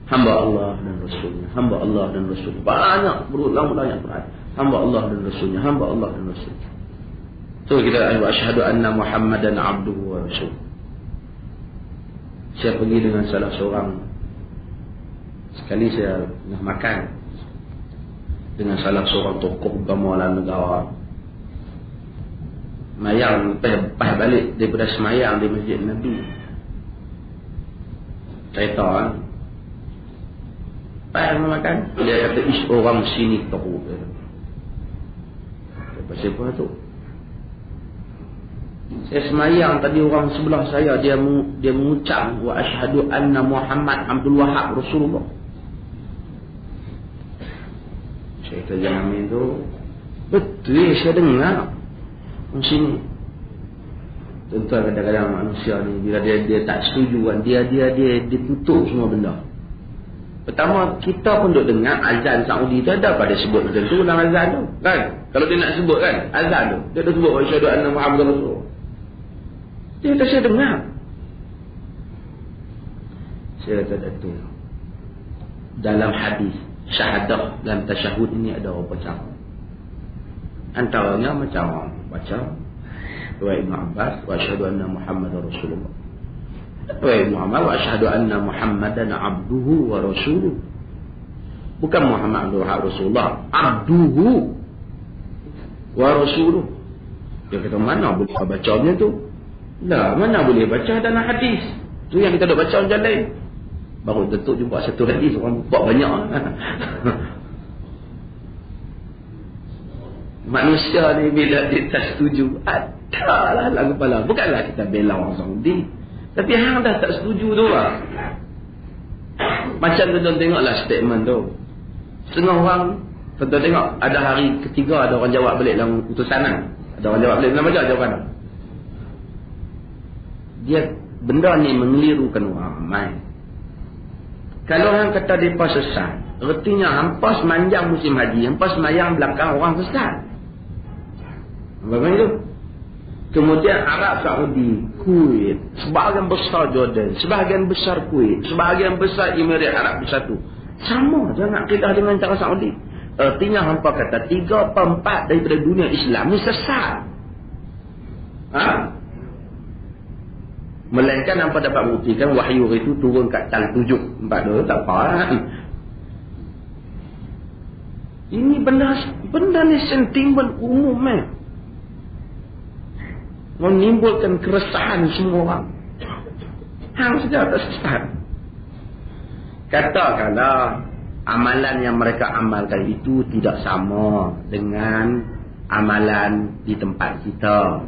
Hamba Allah dan Rasulnya. Hamba Allah dan Rasulnya. Banyak berulang-ulang yang Quran. Hamba Allah dan Rasulnya. Hamba Allah dan Rasulnya. Tu kita asyhadu anna Muhammadan abduhu wa rasuluh. Saya pergi dengan salah seorang. Sekali saya nak makan dengan salah seorang tokoh gambaran negara. Mayang lepas balik daripada semayang di Masjid Nabi. Cerita kan. Lepas makan, dia kata orang sini teruk. Pasal apa tu? Saya semayang tadi, orang sebelah saya dia mengucap wa asyhadu anna Muhammad Abdul Wahab Rasulullah. Saya kata jangan main tu. Betul saya dengar di sini. Tentu kadang-kadang manusia ni bila dia tak setuju kan, dia tutup semua benda. Pertama, kita pun duk dengar azan Saudi tu ada pada sebut macam tu dalam azan tu kan. Kalau dia nak sebut kan azan tu, dia dah sebut asyhadu anna Muhammad Rasulullah. Dia kata saya dengar. Saya kata Datuk, dalam hadis syahadah dalam tasyahud ini ada beberapa cara. Antaranya macam baca riwayat Ibn Abbas wa asyhadu anna Muhammadar Rasulullah. Riwayat Muhammad wa asyhadu anna Muhammadan abduhu wa rasuluh. Bukan Muhammad Abdul Wahab Rasulullah, abduhu wa rasuluh. Dia kata mana boleh bacanya tu? Lah, mana boleh baca dalam hadis. Tu yang kita dah baca macam lain. Baru tentu jumpa satu hadis orang buat banyak. Manusia ni bila dia tak setuju, adalah dalam kepala. Bukanlah kita bela orang Saudi, tapi hang dah tak setuju tu lah. Macam tuan-tuan tengoklah statement tu. Setengah orang, tuan-tuan tengok, ada hari ketiga ada orang jawab balik dalam utusanan. Ada orang jawab balik dalam baca jawapan. Dia benda ni mengelirukan orang ramai. Kalau orang kata mereka sesat, artinya hampa semanjang musim haji, hampa semayang belakang orang sesat. Bagaimana itu? Kemudian Arab Saudi, Kuwait, sebahagian besar Jordan, sebahagian besar Kuwait, sebahagian besar Emirat Arab Bersatu. Sama jangan akidah dengan cara Saudi. Artinya hampa kata 3/4 daripada dunia Islam ni sesat. Melainkan hampa dapat buktikan wahyu itu turun kat tal 7 4 tak apa kan? Ini benda ni sentimen umum menimbulkan keresahan semua orang. Hang saja tak sesat. Katakanlah amalan yang mereka amalkan itu tidak sama dengan amalan di tempat kita.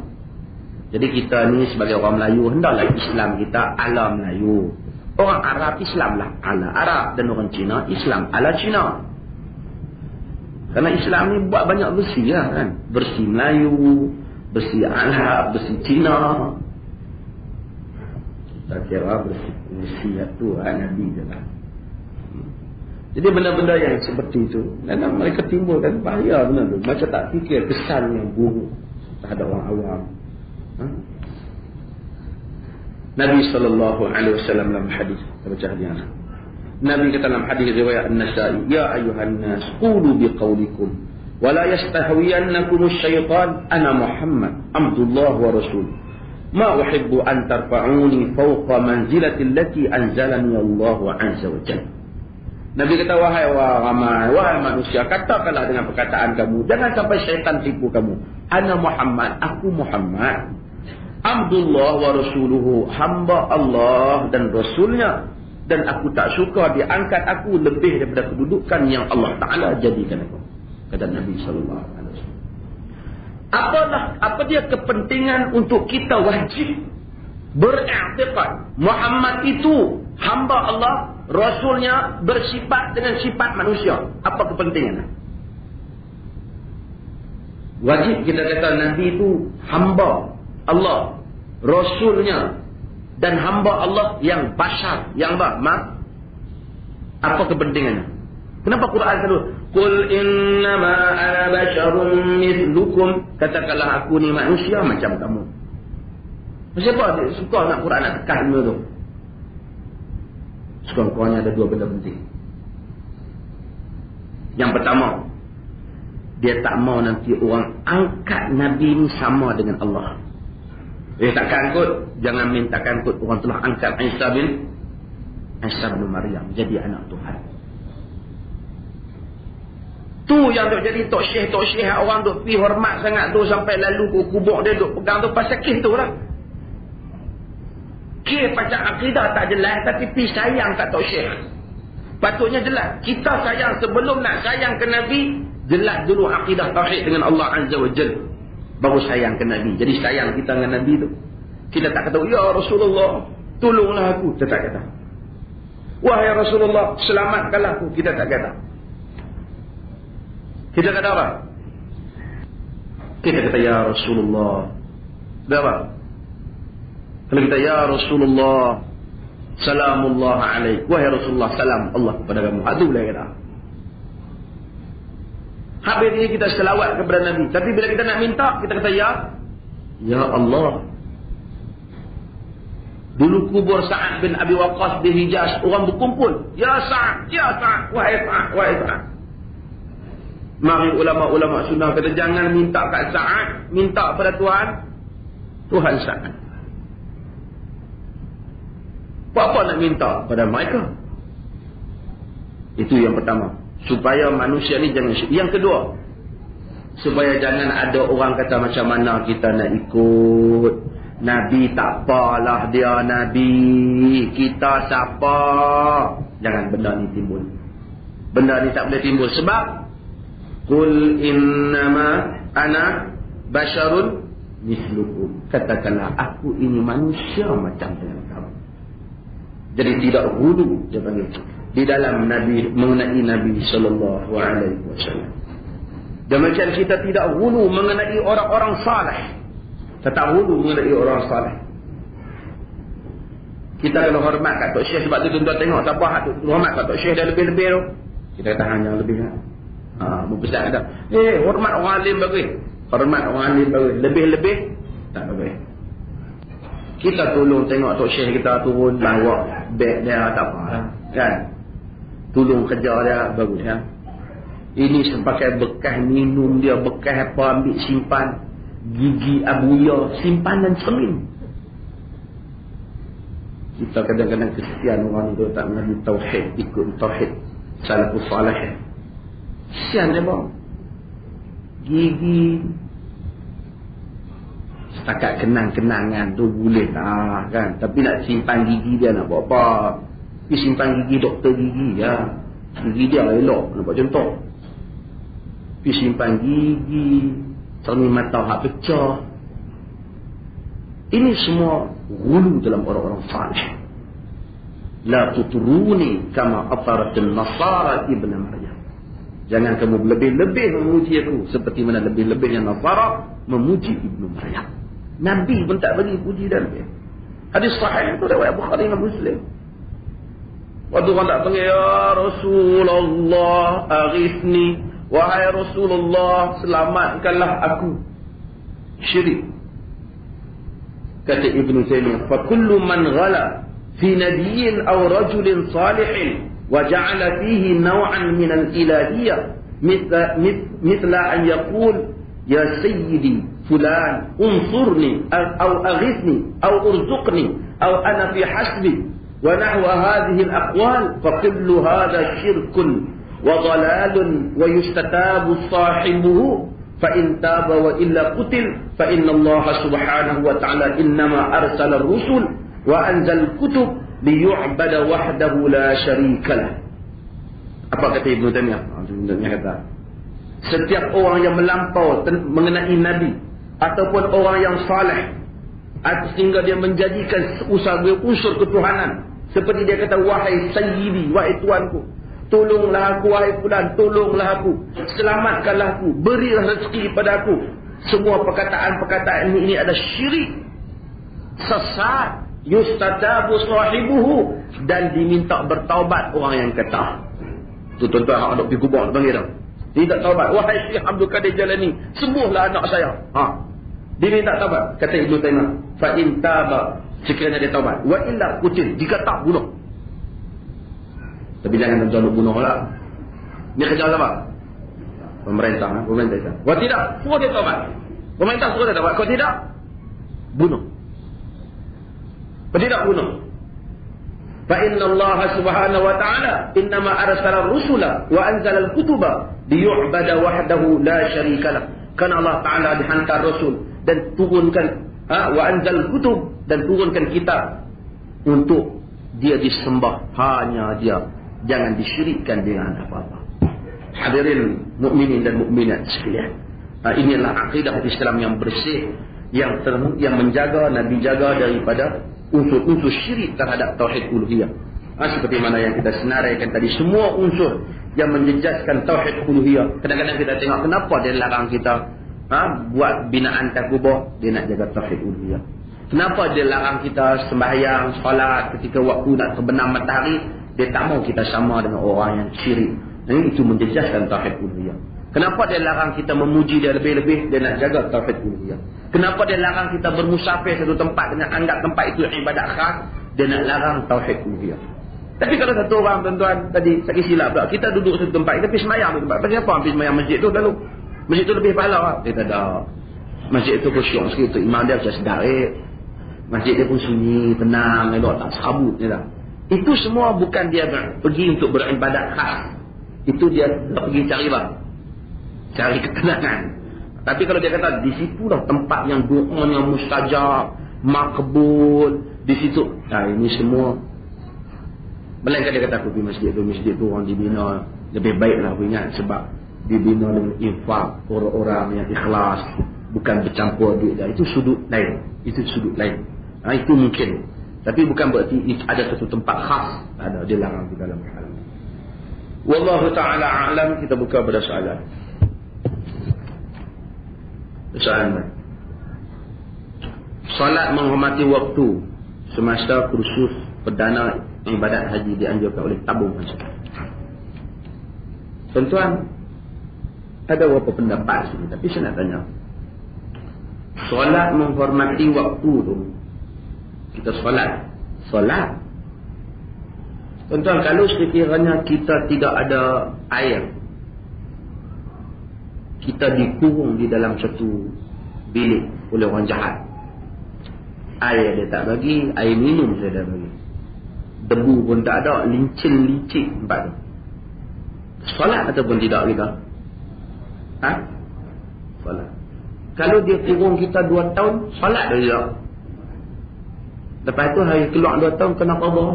Jadi kita ni sebagai orang Melayu, hendaklah Islam kita ala Melayu. Orang Arab Islam lah ala Arab, dan orang Cina Islam ala Cina. Karena Islam ni buat banyak versi lah kan. Versi Melayu, versi Arab, versi Cina. Kita kira versi itu Nabi je lah. Jadi benda-benda yang seperti itu, dan mereka timbulkan bahaya benda tu. Macam tak fikir kesan yang buruk terhadap orang awam. Nabi SAW dalam hadis, kita baca hadis. Nabi kata dalam hadis riwayat An-Nasa'i, ya ayuhan nas qulu biqaulikum wa la yastahwiyannakum asy-syaitan ana Muhammad Abdullah wa rasul ma uhibbu an tarfa'uni fawqa manzilati allati anzalani Allah azza wa jalla. Nabi kata wahai ramai, wahai manusia, katakanlah dengan perkataan kamu, jangan sampai syaitan tipu kamu. Ana Muhammad, aku Muhammad Abdullah wa rasuluhu, hamba Allah dan Rasulnya, dan aku tak suka diangkat aku lebih daripada kedudukan yang Allah Ta'ala jadikan aku. Kata Nabi SAW. Apa dia kepentingan untuk kita wajib beriktikad Muhammad itu hamba Allah, Rasulnya bersifat dengan sifat manusia. Apa kepentingannya? Wajib kita kata Nabi itu hamba Allah, Rasulnya, dan hamba Allah yang bashar, yang apa kepentingannya? Kenapa Quran selalu Qul innama ana basharun mithlukum, katakanlah aku ni manusia macam kamu. Siapa dia suka nak Quran nak tekan benda tu? Sekurang-kurangnya ada dua benda penting. Yang pertama, dia tak mau nanti orang angkat Nabi ni sama dengan Allah. Dia takkan kot, jangan mintakan kot orang telah angkat Isa bin Maryam jadi anak Tuhan. Tu yang duk jadi tok syekh orang duk pi hormat sangat tu sampai lalu ke kubur dia duk pegang tu pasal kes tu lah. Kes pasal akidah tak jelas tapi pi sayang kat tok syekh. Patutnya jelas. Kita sayang sebelum nak sayang ke Nabi, jelas dulu akidah tauhid dengan Allah Azza wa Jalla, baru sayang ke Nabi. Jadi sayang kita dengan Nabi tu, kita tak kata ya Rasulullah tolonglah aku, kita tak kata wahai Rasulullah selamatkanlah aku, kita tak kata. Kita kata apa? Kita kata ya Rasulullah. Apa? Kalau kita ya Rasulullah salamullah alaik, wahai Rasulullah salam Allah kepada kamu, itu boleh kata. Habis ini kita selawat kepada Nabi. Tapi bila kita nak minta, kita kata ya Allah. Dulu kubur Sa'ad bin Abi Waqqas di Hijaz, orang berkumpul, ya Sa'ad, wahai Sa'ad. Mari ulama-ulama sunnah kata jangan minta kat Sa'ad, minta pada Tuhan Sa'ad. Apa nak minta pada mereka? Itu yang pertama, supaya manusia ni jangan. Yang kedua, supaya jangan ada orang kata macam mana kita nak ikut Nabi, tak apalah dia Nabi, kita siapa. Jangan benda ni timbul. Benda ni tak boleh timbul sebab Qul innama ana basharun mislukum, katakanlah aku ini manusia macam dengan kamu. Jadi tidak hulu dia panggil di dalam Nabi, mengenai Nabi sallallahu alaihi wasallam. Demikian kita tidak hulu mengenai orang-orang saleh. Tetap hulu mengenai orang saleh. Kita kena hormat kat Tok Syekh, sebab tu tuan-tuan tengok siapa hak tu hormat kat Tok Syekh dah lebih-lebih tu. Kita kata hang yang lebih lah. Membesar kata, hormat orang alim bagus. Hormat orang alim bagus. Lebih-lebih tak bagus. Kita tolong tengok Tok Syekh kita turun bawa beg dia tak apa lah. Kan? Tolong kerja dia bagus ya. Ini sebagai bekas minum dia, bekas apa ambil simpan, gigi abuya, simpanan cermin. Kita kadang-kadang kesian orang tu tak mengenal tauhid, ikut tauhid salafus salih. Kesian dia bang. Gigi setakat kenang-kenangan tu boleh lah kan. Tapi nak simpan gigi dia nak buat apa? Dia simpan gigi doktor gigi ya. Gigi dia elok nak buat contoh. Dia simpan gigi, cermin mata hak pecah. Ini semua hulu dalam orang-orang salih. La tuturuni kama ataratin nasara ibn Maryam. Jangan kamu lebih-lebih memuji aku seperti mana lebih-lebihnya Nasara memuji Ibnu Maryam. Nabi pun tak bagi puji dan lebih. Hadis sahih itu riwayat Bukhari dan Muslim. Waktu orang tak panggil ya Rasulullah aghithni, wahai Rasulullah selamatkanlah aku. Syirik. Kata Ibnu Taimiyah, fa kullu man ghala fi nabiyyin aw rajulin salihin وجعل فيه نوعا من الإلهية مثل أن يقول يا سيدي فلان انصرني أو أغثني أو ارزقني أو أنا في حسبي ونحو هذه الأقوال فكل هذا شرك وضلال ويستتاب صاحبه فإن تاب وإلا قتل فإن الله سبحانه وتعالى إنما أرسل الرسل وأنزل الكتب liyu'bada wahdahu la syarikalah. Apa kata Ibnu Taimiyah? Ibnu Taimiyah kata, setiap orang yang melampau mengenai Nabi ataupun orang yang saleh sehingga dia menjadikan unsur ketuhanan Seperti dia kata, wahai sayyidi, wahai tuanku, tolonglah aku, wahai fulan, tolonglah aku, selamatkanlah aku, berilah rezeki pada aku. Semua perkataan-perkataan ini ada syirik, sesat, yustatabu sahibuhu, dan diminta bertaubat orang yang kata. Tu tuan-tuan hak nak pergi kubur panggil dah. Dia tak taubat. Wahai Syekh Abdul Qadir Jalani, sembuhlah anak saya. Dia minta taubat. Kata Ibnu Taimiyah, fa in taba, sekiranya dia taubat, wa illa qutil, jika tak bunuh. Tapi jangan menjolok bunuh lah. Dia kerja apa? Pemerintah. Kalau tidak, suruh dia taubat. Pemerintah suruh dia taubat. Kalau tidak, bunuh. Kalau tidak, bunuh. Fa inna Allah subhanahu wa ta'ala innama arsala rusula wa anzala al-kutuba liyu'bada wahdahu la syarikalah. Karena Allah Ta'ala dihantar rasul dan turunkan wa anzal kutub, dan turunkan kitab untuk dia disembah hanya dia, jangan disyirikkan dengan apa-apa. Hadirin mukminin dan mukminat sekalian, inilah akidah Islam yang bersih, yang menjaga, Nabi jaga daripada unsur-unsur syirik terhadap tauhid uluhiyah. Seperti mana yang kita senaraikan tadi, semua unsur yang menjejaskan tauhid uluhiyah. Kadang-kadang kita tengok kenapa dia larang kita buat binaan takubah, dia nak jaga tauhid uluhiyah. Kenapa dia larang kita sembahyang, solat ketika waktu nak terbenam matahari, dia tak mau kita sama dengan orang yang syirik. Itu menjejaskan tauhid uluhiyah. Kenapa dia larang kita memuji dia lebih-lebih, dia nak jaga tauhid uluhiyah. Kenapa dia larang kita bermusafir satu tempat dengan anggap tempat itu ibadat khas, dia nak larang tauhid uluhiyah. Tapi kalau satu orang, tuan-tuan, tadi saya silap pula, kita duduk satu tempat, kita pergi semayang satu tempat. Kenapa pergi semayang masjid tu lalu? Masjid tu lebih pahala lah. Dia tak ada. Masjid tu khusyuk sikit, tu imam dia macam sedarik. Masjid dia pun sunyi, tenang, elok, tak serabut je lah. Itu semua bukan dia pergi untuk beribadat khas. Itu dia pergi cari apa? Cari ketenangan. Tapi kalau dia kata di situlah tempat yang doanya mustajab, makbul, di situ. Ini semua. Melainkan dia kata aku pergi masjid tu orang dibina lebih baiklah aku ingat, sebab dibina dengan infak, orang-orang yang ikhlas, bukan bercampur duit dah. Itu sudut lain. Itu sudut lain. Itu mungkin. Tapi bukan berarti ada satu tempat khas. Ada, dia larang di dalam hal. Wallahu ta'ala a'lam. Kita buka pada soalan. Soalan. Solat menghormati waktu semasa kursus perdana ibadat haji dianjurkan oleh tabung haji. Tuan-tuan, ada beberapa pendapat sini, tapi saya nak tanya. Solat menghormati waktu tu, kita solat. Tuan-tuan, kalau sekiranya kita tidak ada air, kita dikurung di dalam satu bilik oleh orang jahat, air dia tak bagi, air minum saya dah bagi, debu pun tak ada, licin-licin tempat tu, solat ataupun tidak kita? Solat. Kalau dia kurung kita 2 tahun, solat dah tidak. Lepas tu hari keluar 2 tahun kena qada.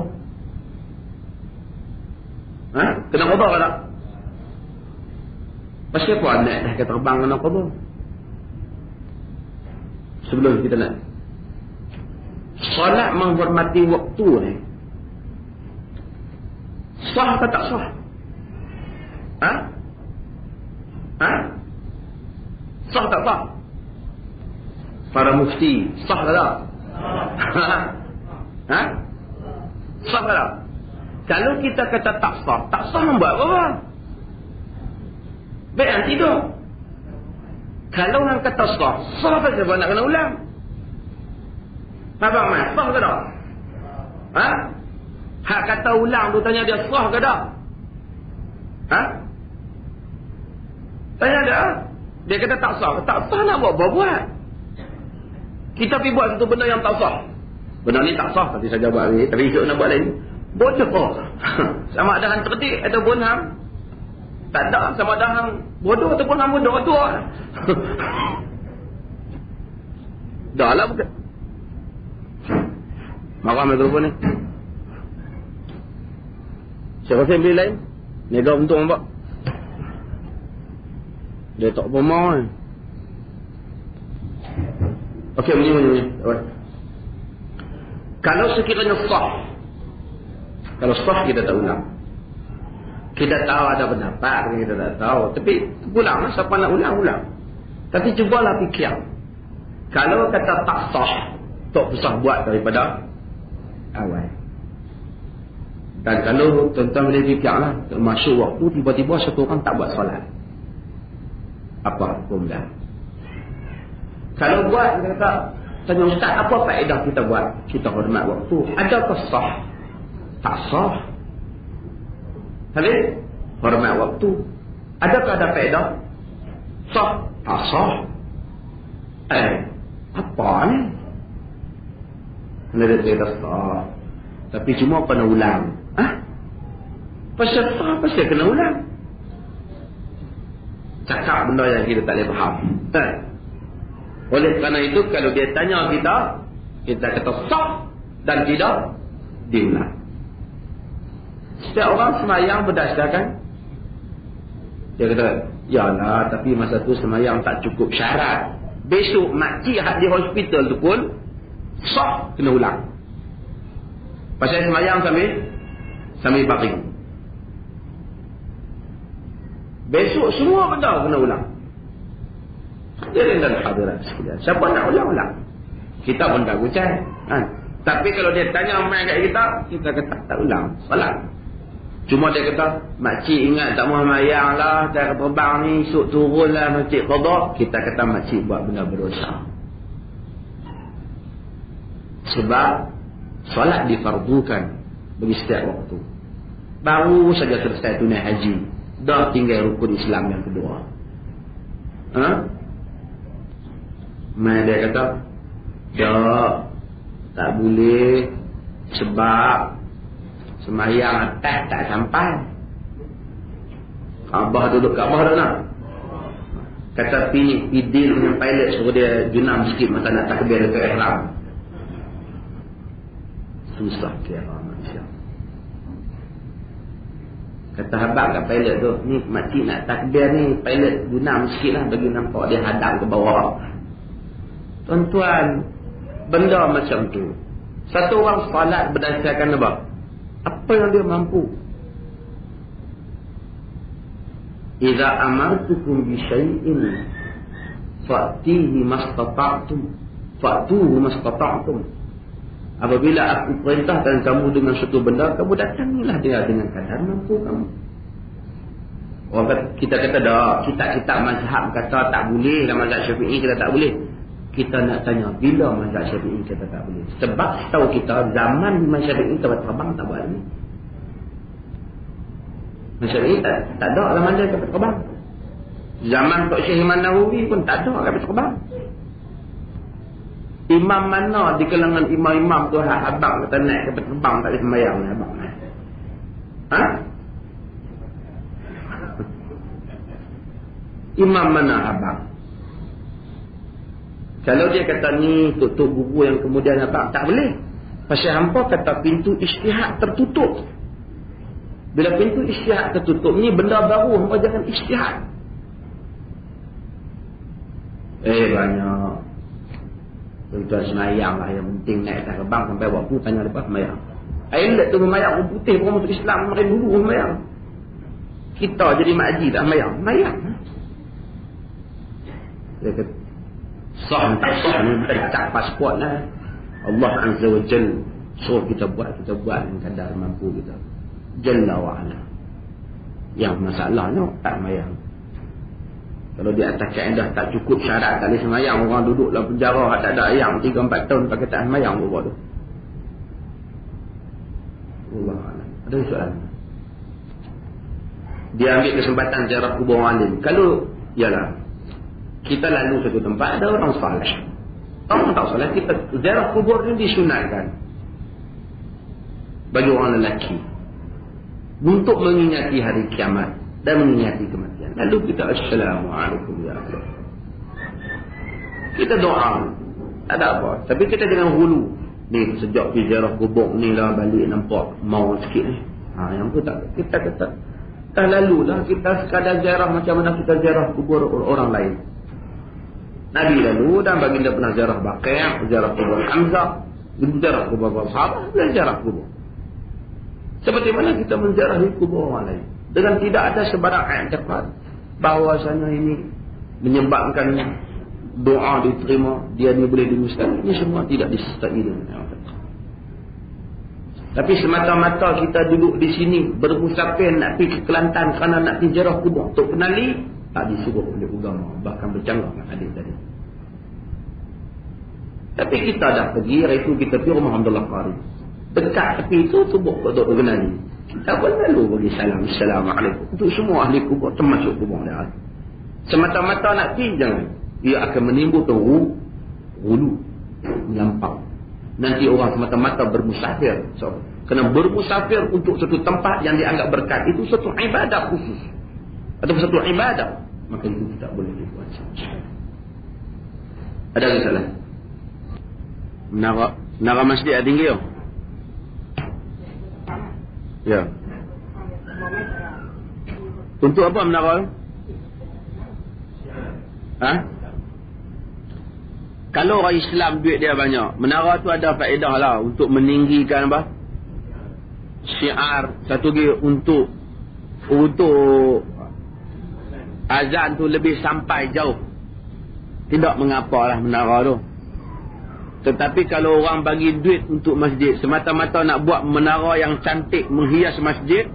Kena qada ke tak? Pasal apa anak dah kata terbang kena qada? Sebelum kita nak solat menghormati waktu ni, sah atau tak sah? Sah tak sah? Para mufti, sah tak tak? Sah tak tak? Kalau kita kata tak sah membuat apa? Baik nanti tu. Kalau orang kata sah tak siapa nak kena ulang? Abang Mas, sah ke tak? Hak kata ulang tu tanya dia sah ke tak? Tanya dia. Dia kata tak sah. Tak sah nak buat. Kita pergi buat satu benda yang tak sah. Benda ni tak sah. Tadi saja buat ni. Tapi esok nak buat lain. Bodoh. Sama ada hang cerdik ataupun hang tak ada. Sama ada hang bodoh ataupun hang bodoh tu. Dah lah bukan. Marah mikrofon ni. Saya rasa beli lain. Nega untung nampak. Dia tak apa mau. Okey, bunyi. Kalau sekiranya sah, Kalau sah kita tak ulang. Kita tahu ada pendapat, kita tak tahu. Tapi ulang, siapa nak ulang. Tapi cubalah fikir. Kalau kata tak sah, tak usah buat daripada awal. Dan kalau tuan-tuan boleh fikirlah, termasuk waktu tiba-tiba satu orang tak buat solat. Apa hukum dia? Kalau buat, dia kata, tanya ustaz, apa faedah kita buat? Kita hormat waktu. Adakah sah? Tak sah. Habis, hormat waktu. Adakah ada faedah? Sah? Tak sah. Apa ni? Dia kata sah. Tapi cuma kena ulang. Pasal sah, pasal kena ulang. Cakap benda yang kita tak boleh faham. Oleh kerana itu, kalau dia tanya kita, kita kata sah dan tidak diulang. Setiap orang semayang berdasarkan, dia kata, yalah, tapi masa tu semayang tak cukup syarat. Besok makcik di hospital tu pun sah, kena ulang. Pasal semayang sambil baring. Besok semua benda kena ulang. Hadirin dan hadirat sekalian, siapa nak ulang-ulang? Kita pun tak ucap. Tapi kalau dia tanya mai kat kita kata tak ulang salat. Cuma dia kata, makcik ingat tak mahu mayang lah, tak terbang ni, esok turun lah makcik qada. Kita kata makcik buat benda berdosa. Sebab solat difardukan bagi setiap waktu. Baru saja selesai tunai haji, dah tinggal rukun Islam yang kedua. Mai dia kata, tak boleh sebab semayang atas tak sampai. Abah duduk kat bawah dah nak. Kata pidil dengan pilot suruh dia junam sikit masa nak takbir dekat ihram. Susah kira manusia. Kata habang kat pilot tu, ni makcik nak takbir ni, pilot junam sikit lah bagi nampak dia hadap ke bawah. Tuan-tuan, benda macam tu, satu orang salat berdasarkan apa yang dia mampu. Idza amartukum bi syai'in fa'tihi mastata'tum fa'tuhu mastata'tum. Apabila aku perintahkan kamu dengan satu benda, kamu datangilah dia dengan kadar mampu kamu. Orang kata, kita kata dah, kitab-kitab mazhab kata tak boleh, dalam mazhab Syafi'i kita tak boleh. Kita nak tanya, bila mazhab Syafi'i kata tak boleh? Sebab setahu kita, zaman Imam Syafi'i kapal terbang tak buat ni. Imam Syafi'i tak ada dalam mazhab kapal terbang. Zaman Tok Syekh Imam Nawawi pun tak ada kapal terbang. Imam mana di kalangan imam-imam tu abang kata naik kapal terbang tak boleh sembahyang ni abang. Imam mana abang? Kalau dia kata ni tutup buku yang kemudian abang, tak boleh. Pasal hampa kata pintu ijtihad tertutup. Bila pintu ijtihad tertutup, ni benda baru, hampa jangan ijtihad. Banyak. Tuan-tuan semayang lah, yang penting naik atas kebang sampai waktu tanya lepas semayang. Ayat tu semayang, orang putih pun masuk Islam, mereka dulu semayang. Kita jadi makji tak semayang. Semayang. Dia kata, sah tak sah ni kita tak pasport lah. Allah Azza wa Jal suruh kita buat dengan kadar mampu kita. Jalla wa'ala. Yang masalahnya tak semayang. Kalau di atas kaedah tak cukup syarat tak boleh semayang, orang duduk dalam penjara tak ada ayam 3-4 tahun pakai tak semayang buat tu. Allah Allah. Ada soalan. Dia ambil kesempatan ziarah kubur alim. Kalau ialah kita lalu satu tempat ada orang saleh. Orang tak saleh, kita ziarah kubur ni disunatkan bagi orang lelaki untuk mengingati hari kiamat dan mengingati kematian. Lalu kita assalamualaikum ya Allah. Kita doa, tak ada apa. Tapi kita jangan hulu. Ni sejak pergi ziarah kubur ni lah balik nampak mau sikit ni. Yang tu tak. Kita kata dah lalu lah kita sekadar ziarah macam mana kita ziarah kubur orang lain. Nabi lalu dan baginda pernah ziarah Baqi', ziarah kubur Hamzah, ziarah kubur sahabat, dan ziarah kubur. Seperti mana kita menziarahi kubur orang lain dengan tidak ada sebarang i'tiqad bahawasanya ini menyebabkan doa diterima, dia ni boleh dimusnahkan. Ini semua tidak disertai dengan i'tiqad. Tapi semata-mata kita duduk di sini bermusafir nak pergi ke Kelantan kerana nak pergi ziarah kubur untuk kenali, tak disuruh oleh agama, bahkan bercanggah dengan hadis tadi. Tapi kita dah pergi, hari itu kita pergi rumah Abdullah Qari. Dekat tepi itu tubuh untuk berkenali. Kita pun lalu bagi salam, Assalamualaikum. Untuk semua ahli kubur, termasuk kubur dia. Semata-mata nak pergi, jangan. Ia akan menimbulkan hulu, melampau. Nanti orang semata-mata bermusafir. So, kena bermusafir untuk satu tempat yang dianggap berkat. Itu satu ibadah khusus. Atau satu ibadah. Maka itu tidak boleh dibuat. Ada kesalahan? Menara masjid ada tinggi tak? Ya. Untuk apa menara? Ha? Kalau orang Islam duit dia banyak, menara tu ada faedah lah untuk meninggikan apa? Syiar. Satu lagi untuk azan tu lebih sampai jauh. Tidak mengapalah menara tu. Tetapi kalau orang bagi duit untuk masjid, semata-mata nak buat menara yang cantik menghias masjid,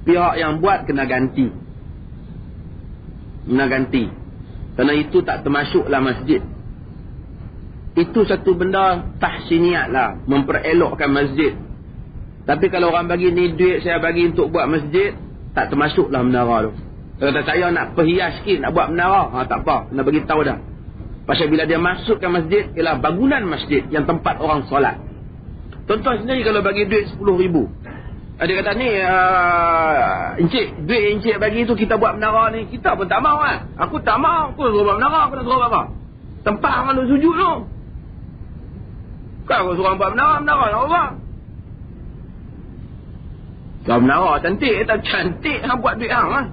pihak yang buat kena ganti. Kena ganti. Kerana itu tak termasuklah masjid. Itu satu benda tahsiniat lah, memperelokkan masjid. Tapi kalau orang bagi ni duit saya bagi untuk buat masjid, tak termasuklah menara tu. Kalau saya nak perhias sikit, nak buat menara, tak apa, kena bagi tahu dah. Pasal bila dia masukkan masjid, ialah bangunan masjid yang tempat orang solat. Tuan-tuan sendiri kalau bagi duit 10,000, dia kata ni encik, duit encik bagi tu kita buat menara ni, kita pun tak mahu kan. Aku tak mahu, aku suruh buat menara, aku nak suruh apa? Tempat orang nak sujud tu. Kan aku suruh buat menara nak apa? Kalau menara cantik, tak cantik hang buat duit hang lah.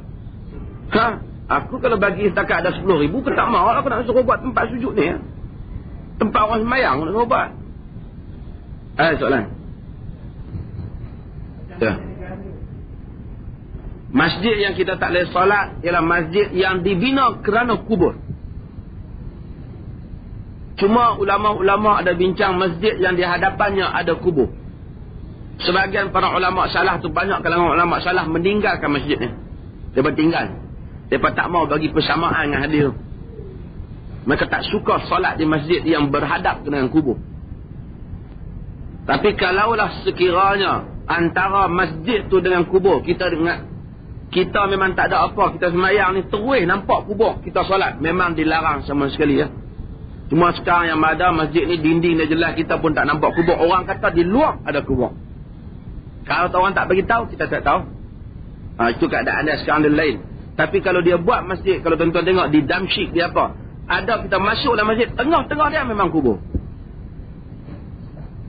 Ha? Aku kalau bagi setakat ada 10,000, aku tak mahu aku nak suruh buat tempat sujud ni. Tempat orang sembahyang nak suruh buat. Ada soalan? Ya. Masjid yang kita tak boleh solat ialah masjid yang dibina kerana kubur. Cuma ulama-ulama ada bincang masjid yang di hadapannya ada kubur. Sebahagian para ulama salah tu, banyak kalangan ulama salah meninggalkan masjid ni. Mereka tinggal. Mereka tak mau bagi persamaan dengan hadis tu. Mereka tak suka solat di masjid yang berhadap dengan kubur. Tapi kalaulah sekiranya antara masjid tu dengan kubur, kita memang tak ada apa, kita sembahyang ni terus nampak kubur, kita solat, memang dilarang sama sekali ya. Cuma sekarang yang ada masjid ni dinding dia jelas, kita pun tak nampak kubur. Orang kata di luar ada kubur. Kalau orang tak bagi tahu, kita tak tahu. Itu keadaan dia sekarang dia lain. Tapi kalau dia buat masjid, kalau tuan-tuan tengok di Damsyik dia apa? Ada kita masuk dalam masjid, tengah-tengah dia memang kubur.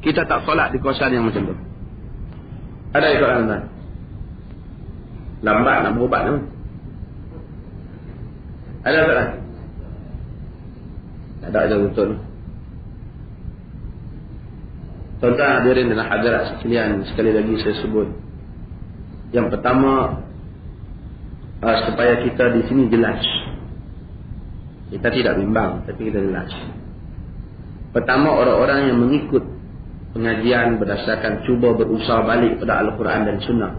Kita tak solat di kawasan yang macam tu. Ada soalan tuan? Lambat nak berubat tu. Ada soalan? Tak ada betul. Tuan-tuan hadirin dan hadirat sekalian, sekali lagi saya sebut. Yang pertama, supaya kita di sini jelas. Kita tidak bimbang, tapi kita jelas. Pertama, orang-orang yang mengikut pengajian berdasarkan cuba berusaha balik pada Al-Quran dan Sunnah,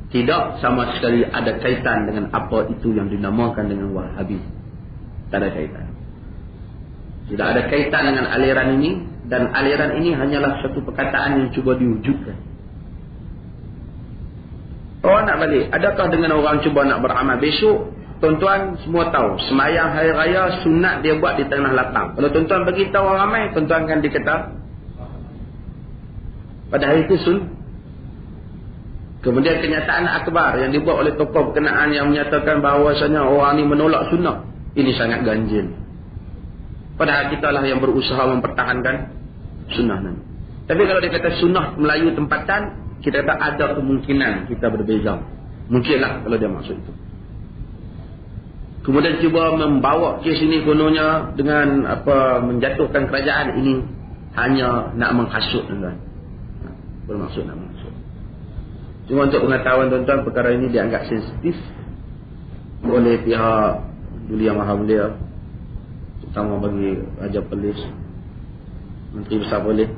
tidak sama sekali ada kaitan dengan apa itu yang dinamakan dengan Wahabi. Tak ada kaitan. Tidak ada kaitan dengan aliran ini, dan aliran ini hanyalah satu perkataan yang cuba diwujudkan. Orang nak balik, adakah dengan orang cuba nak beramal besok? Tuan-tuan semua tahu, semayang hari raya sunat dia buat di tengah lapang. Kalau tuan-tuan beritahu orang ramai, tuan-tuan akan dikata pada hari itu Kemudian kenyataan akbar yang dibuat oleh tokoh berkenaan yang menyatakan bahawasanya orang ni menolak sunnah, ini sangat ganjil. Padahal kita lah yang berusaha mempertahankan sunnah nanti. Tapi kalau dia kata sunnah Melayu tempatan, kita kata ada kemungkinan kita berbeza. Mungkinlah kalau dia maksud itu. Kemudian cuba membawa kes ini kononnya dengan menjatuhkan kerajaan, ini hanya nak menghasut tuan. Bermaksud nak menghasut. Cuma untuk pengetahuan tuan-tuan, perkara ini dianggap sensitif oleh pihak Duli Yang Maha Mulia, terutama bagi Raja Perlis, Menteri Besar Polis.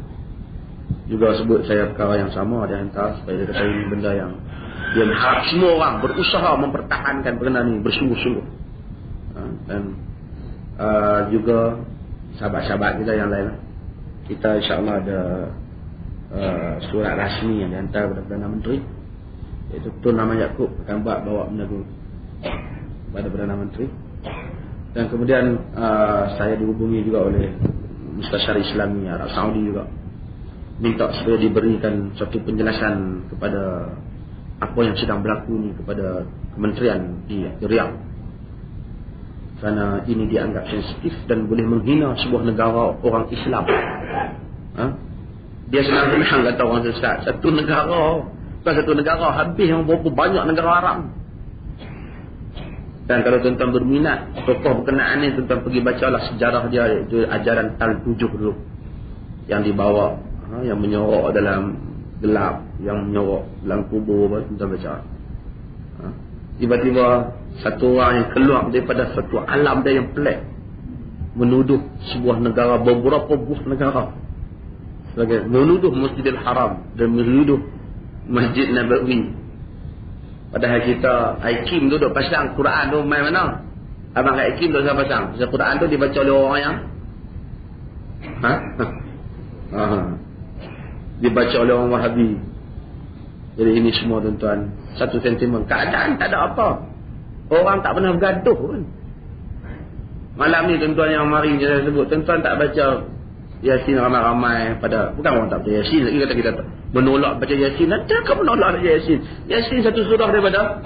Juga sebut saya perkara yang sama, dia hantar supaya dia kata ini benda yang dia harap semua orang berusaha mempertahankan perkara ini bersungguh-sungguh. Dan juga sahabat-sahabat kita yang lain, kita insyaAllah ada surat rasmi yang dihantar kepada Perdana Menteri, iaitu Tun Ahmad Yaakob akan bawa benda tu kepada Perdana Menteri. Dan kemudian saya dihubungi juga oleh Mustasyar Islami Arab Saudi juga, minta supaya diberikan suatu penjelasan kepada apa yang sedang berlaku ni kepada kementerian di Riyadh, kerana ini dianggap sensitif dan boleh menghina sebuah negara orang Islam. Dia senang-senang kata orang sesat, satu negara, bukan satu negara, habis yang berapa banyak negara Arab. Dan kalau tuan-tuan berminat tokoh berkenaan ni, tuan-tuan pergi bacalah sejarah dia, iaitu ajaran Tal-7 dulu, yang dibawa, yang menyorok dalam gelap, yang menyorok dalam kubur, tuan-tuan baca. Tiba-tiba satu orang yang keluar daripada satu alam dia yang pelik, menuduh sebuah negara, beberapa buah negara, sebagai menuduh Masjidil Haram dan menuduh Masjid Nabawi. Padahal kita Aikim tu duk pasang Quran tu main mana? Abang Aikim tu saya pasang. Pasal Quran tu dibaca oleh orang yang dibaca oleh orang Wahabi. Jadi ini semua tuan-tuan satu sentimen. Keadaan tak ada apa. Orang tak pernah bergaduh pun. Malam ni tuan-tuan yang mari saya sebut, tuan-tuan tak baca Yasin ramai-ramai pada, bukan orang tak baca Yasin, lagi kata kita menolak baca Yasin. Adakah menolak baca Yasin? Yasin satu surah daripada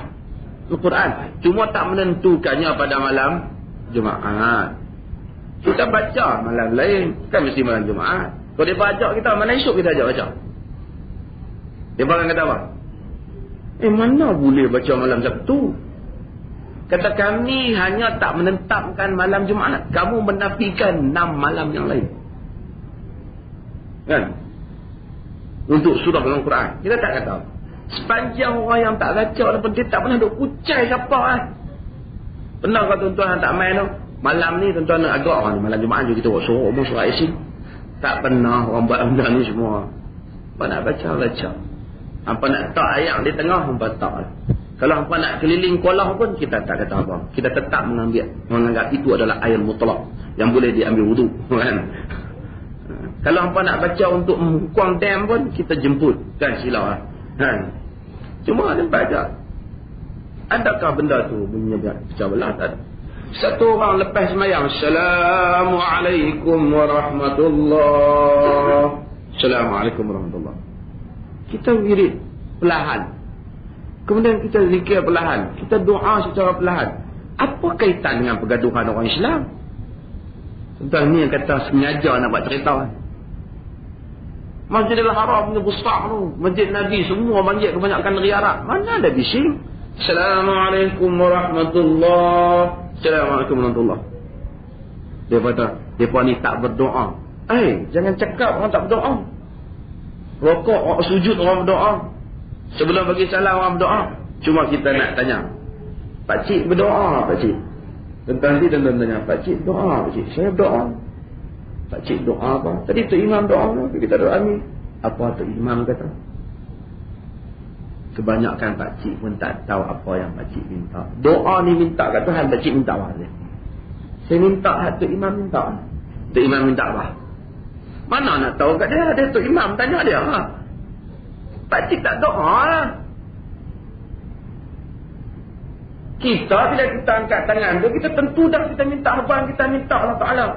Al-Quran. Cuma tak menentukannya pada malam Jumaat. Kita baca malam lain, kan mesti malam Jumaat. Kalau dia ajak kita, malam esok kita ajak baca. Dia akan kata apa? Mana boleh baca malam Sabtu? Kata kami hanya tak menetapkan malam Jumaat. Kamu menafikan 6 malam yang lain. Kan? Untuk surah dalam Quran. Kita tak kata. Sepanjang orang yang tak baca ataupun dia tak pernah duk kucai siapa kan. Pernah kata tuan-tuan yang tak main tu, malam ni tuan-tuan nak agak orang ni, malam Jumaat juga kita buat surah Yasin. Tak pernah orang buat benda ni semua. Apa nak baca. Apa nak tak ayat di tengah, apa tak. Kalau apa nak keliling kuala pun kita tak kata apa. Kita tetap menganggap itu adalah air mutlak yang boleh diambil wudu, kan. Kalau hampa nak baca untuk menghukum dam pun, kita jemput. Kan silau lah. Kan? Cuma nampak tak? Adakah benda tu bunyinya pecah belah? Tak ada. Satu orang lepas semayang, Assalamualaikum warahmatullahi. Assalamualaikum warahmatullahi. Kita wirid perlahan. Kemudian kita zikir perlahan. Kita doa secara perlahan. Apa kaitan dengan pergaduhan orang Islam? Tuan ni yang kata sengaja nak buat cerita kan. Masjidil Haram ni besar tu. Masjid Nabi semua banjir kebanyakan negeri Arab. Mana ada bising? Assalamualaikum warahmatullahi. Assalamualaikum warahmatullahi. Dia kata, mereka ni tak berdoa. Jangan cakap orang tak berdoa. Rokok, sujud orang berdoa. Sebelum bagi salam orang berdoa. Cuma kita nak tanya, Pakcik berdoa, Pakcik? Tentang nanti tuan-tuan tanya, Pakcik doa, Pakcik? Saya berdoa. Pakcik doa apa? Tadi Tok Imam doa, kita doa ni. Apa Tok Imam kata? Kebanyakan pakcik pun tak tahu apa yang pakcik minta. Doa ni minta kat Tuhan, pakcik minta apa? Saya minta, Tok Imam minta. Tok Imam minta apa? Mana nak tahu kat dia? Dia Tok Imam tanya dia. Pakcik tak doa lah. Kita bila kita angkat tangan tu, kita tentu dah kita minta apa yang kita minta Allah Ta'ala.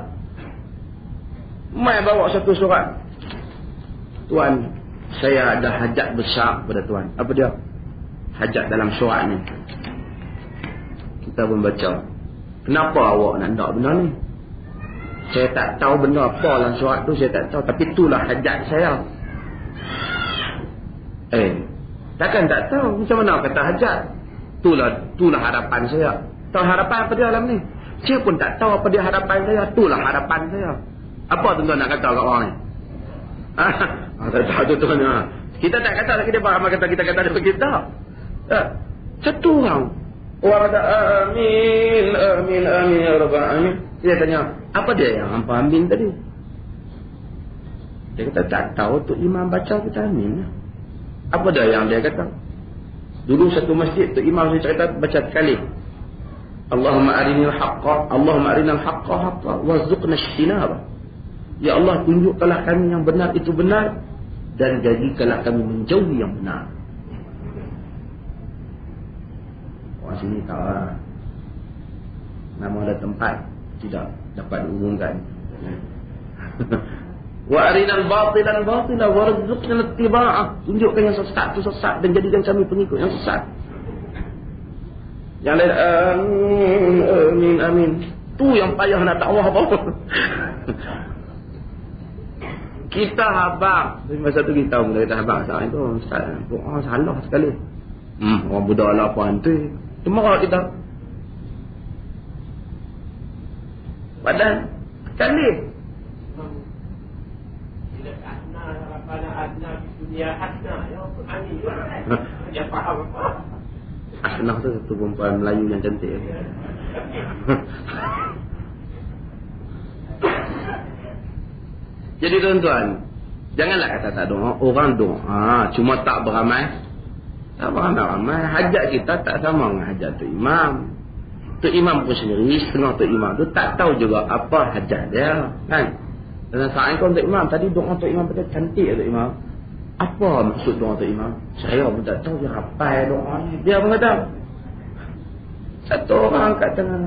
Mai bawa satu surat. Tuan, saya ada hajat besar kepada Tuan. Apa dia? Hajat dalam surat ni. Kita pun baca. Kenapa awak nak nak benda ni? Saya tak tahu benda apa dalam surat tu, saya tak tahu. Tapi itulah hajat saya. Takkan tak tahu. Macam mana kata hajat? Itulah harapan saya. Tahu harapan apa dia dalam ni? Saya pun tak tahu apa dia harapan saya. Itulah harapan saya. Apa tuan-tuan nak kata kat orang ni? Tak tahu tuan-tuan. Kita tak kata lagi dia faham kata kita kata dia kita. Satu orang kata amin, amin, amin ya rabbal alamin. Dia tanya, apa dia yang hampa amin tadi? Dia kata tak tahu tu imam baca kita amin. Apa dia yang dia kata? Dulu satu masjid tu imam dia cerita baca sekali. Allahumma arinil haqqa, Allahumma arinal haqqa haqqa warzuqna ijtinaba. Ya Allah, tunjukkanlah kami yang benar itu benar dan jadikanlah kami menjauhi yang benar. Orang sini tahu lah. Nama ada tempat tidak dapat diumumkan. Wa arinal batilan batila warzuqna ittiba'ah. Tunjukkan yang sesat itu sesat dan jadikan kami pengikut yang sesat. Yang lain amin, amin, amin. Tu yang payah nak dakwah apa? Kita habaq. Masa tu kita mula kata habaq saat itu ustaz, doa salah sekali. Orang budak lah apa hantu. Cuma kita padahal sekali tidak asna pada asna dunia asna ya ani dia faham apa asna tu satu perempuan Melayu yang cantik. Jadi tuan-tuan, janganlah kata tak doa. Orang doa cuma tak beramal. Tak beramal. Hajat kita tak sama dengan hajat tu imam. Tu imam pun sendiri, setengah tu imam tu tak tahu juga apa hajat dia, kan? Dan saat kau untuk imam, tadi doa untuk imam betul cantik untuk imam. Apa maksud doa untuk imam? Saya pun tak tahu, dia hafal doa ni. Dia pun kata, satu orang kat tengah,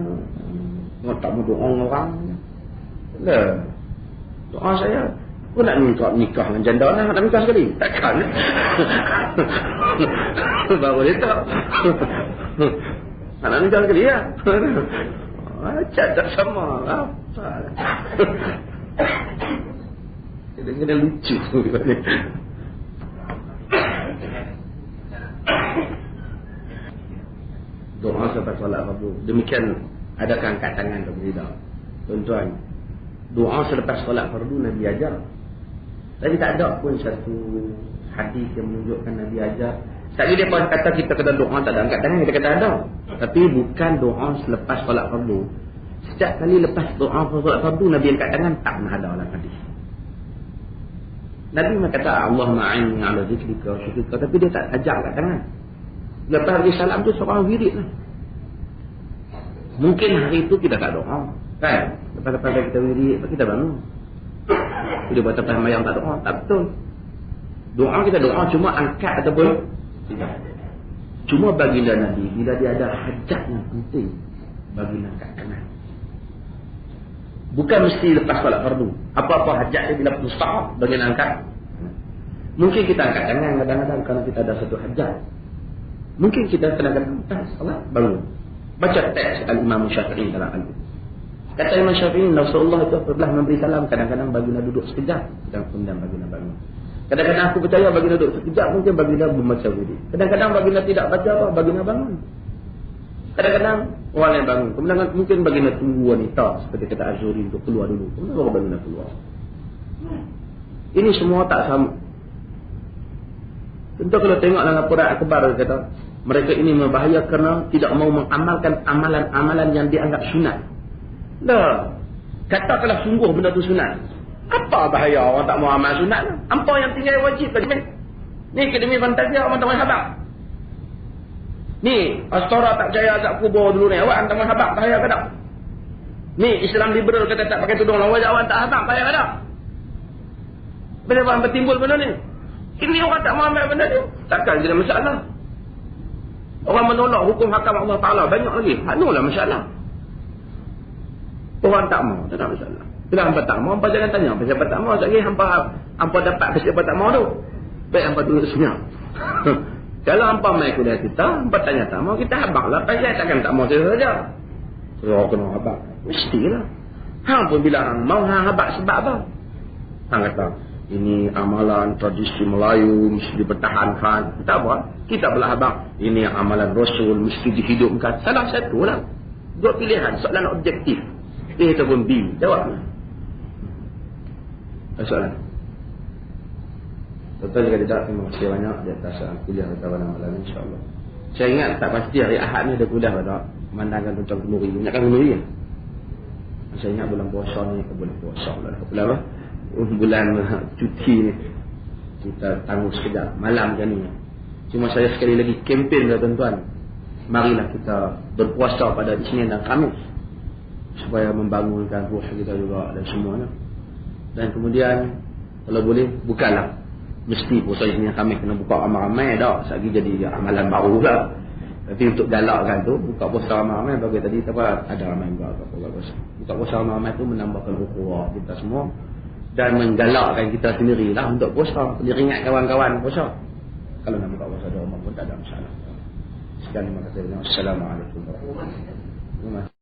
tak mau doa orang. Lah, doa saya, aku nak nikah dengan janda lah, nak nikah sekali. Takkan. Baru dia tak. Nak nikah sekali ya. Macam tak sama. Apa lah. Dia kena lucu. Doa selepas solat fardu. Demikian adakah angkat tangan atau tidak? Tuan-tuan, doa selepas solat fardu Nabi ajar. Tapi tak ada pun satu hadis yang menunjukkan Nabi ajar. Sekali dia pun kata kita kena doa tak ada angkat tangan, kita kata ada. Tapi bukan doa selepas solat fardu. Setiap kali lepas doa solat fardu Nabi angkat tangan, tak pernah ada dalam hadis. Nabi kata Allahumma a'inni 'ala zikrika wa syukrika, tapi dia tak ajak angkat tangan. Lepas hari salam tu seorang wirid lah. Mungkin hari itu kita tak doa, kan? Lepas-lepas kita wirid, kita bangun. Dia buat apa yang tak doa, tak betul. Doa kita doa cuma angkat ataupun tidak. Cuma baginda Nabi bila dia ada hajat yang penting, baginda angkat tangan. Bukan mesti lepas solat fardu. Apa-apa hajat dia bila mustahab baginda angkat. Mungkin kita angkat tangan kadang-kadang kerana kita ada satu hajat. Mungkin kita kadang-kadang salat bangun. Baca teks Al-Imam Syafi'i dalam Al-Quran. Kata Imam Syafi'i, Rasulullah itu apabila memberi salam, kadang-kadang baginda duduk sekejap, kemudian baginda bangun. Kadang-kadang aku percaya baginda duduk sekejap, mungkin baginda membaca wirid. Kadang-kadang baginda tidak baca apa, baginda bangun. Kadang-kadang orang lain bangun. Kemudian mungkin baginda tunggu wanita, seperti kata Azuri untuk keluar dulu. Kemudian baru baginda keluar. Ini semua tak sama. Tentu kalau tengok dalam Quran Akbar, dia kata, mereka ini berbahaya kerana tidak mau mengamalkan amalan-amalan yang dianggap sunat. Dah, katakanlah sungguh benda tu sunat. Apa bahaya orang tak mau amal sunat? Apa yang tinggal wajib tadi? Ni kedemi fantazia orang tak mahu habaq. Ni Astora tak percaya azab kubur dulu ni. Awak tak mahu habaq, bahaya ke tak? Ni Islam liberal kata tak pakai tudung lawan awak tak habaq, bahaya ke tak? Bila bertimbul benda ni? Ini orang tak mahu ambil benda ni. Takkan jadi masalah. Orang menolak hukum hakam Allah Ta'ala banyak lagi. Hanulah masalah. Orang tak mau, tak ada masalah. Bila hampa tak mau, hampa jangan tanya. Siapa tak mau, sekali hampa dapat siapa tak mau tu. Baik hampa duduk senyap. Kalau hampa main kuliah kita, hampa tanya tak mau, kita habaq lah. Pasal takkan tak mau saya saja. Saya kena habaq. Mestilah. Hang pun bilang mau habaq sebab apa? Hang kata, ini amalan tradisi Melayu mesti dipertahankan. Tak apa. Kita belah habaq. Ini amalan Rasul mesti dihidupkan. Salah satu lah. Dua pilihan. Soalan objektif. A ataupun B. Jawab. Soalan. Betul juga tidak. Terima kasih banyak di atas kuliah kita pada malam ini, insyaAllah. Saya ingat tak pasti hari Ahad ni ada kuliah tak? Memandangkan tentang kenduri. Banyakkan kenduri kan? Saya ingat bulan puasa ni, bulan puasa lah. Bulan apa? Bulan cuti ni. Kita tangguh sekejap. Malam macam ni. Cuma saya sekali lagi kempen dah tuan-tuan. Marilah kita berpuasa pada Isnin dan Khamis. Supaya membangunkan ruh kita juga dan semuanya. Dan kemudian, kalau boleh, bukalah. Mesti puasa Isnin dan Khamis kena buka ramai-ramai dah. Sekali jadi amalan baru lah. Tapi untuk galakkan tu, buka puasa ramai-ramai bagi tadi apa ada ramai juga buka puasa ramai-ramai tu menambahkan ukhuwah kita semua dan menggalakkan kita sendirilah untuk puasa. Jadi ingat kawan-kawan puasa. Kalau nak buka puasa 2 rumah pun tak ada masalah. Sekian terima kasih. Assalamualaikum warahmatullahi wabarakatuh.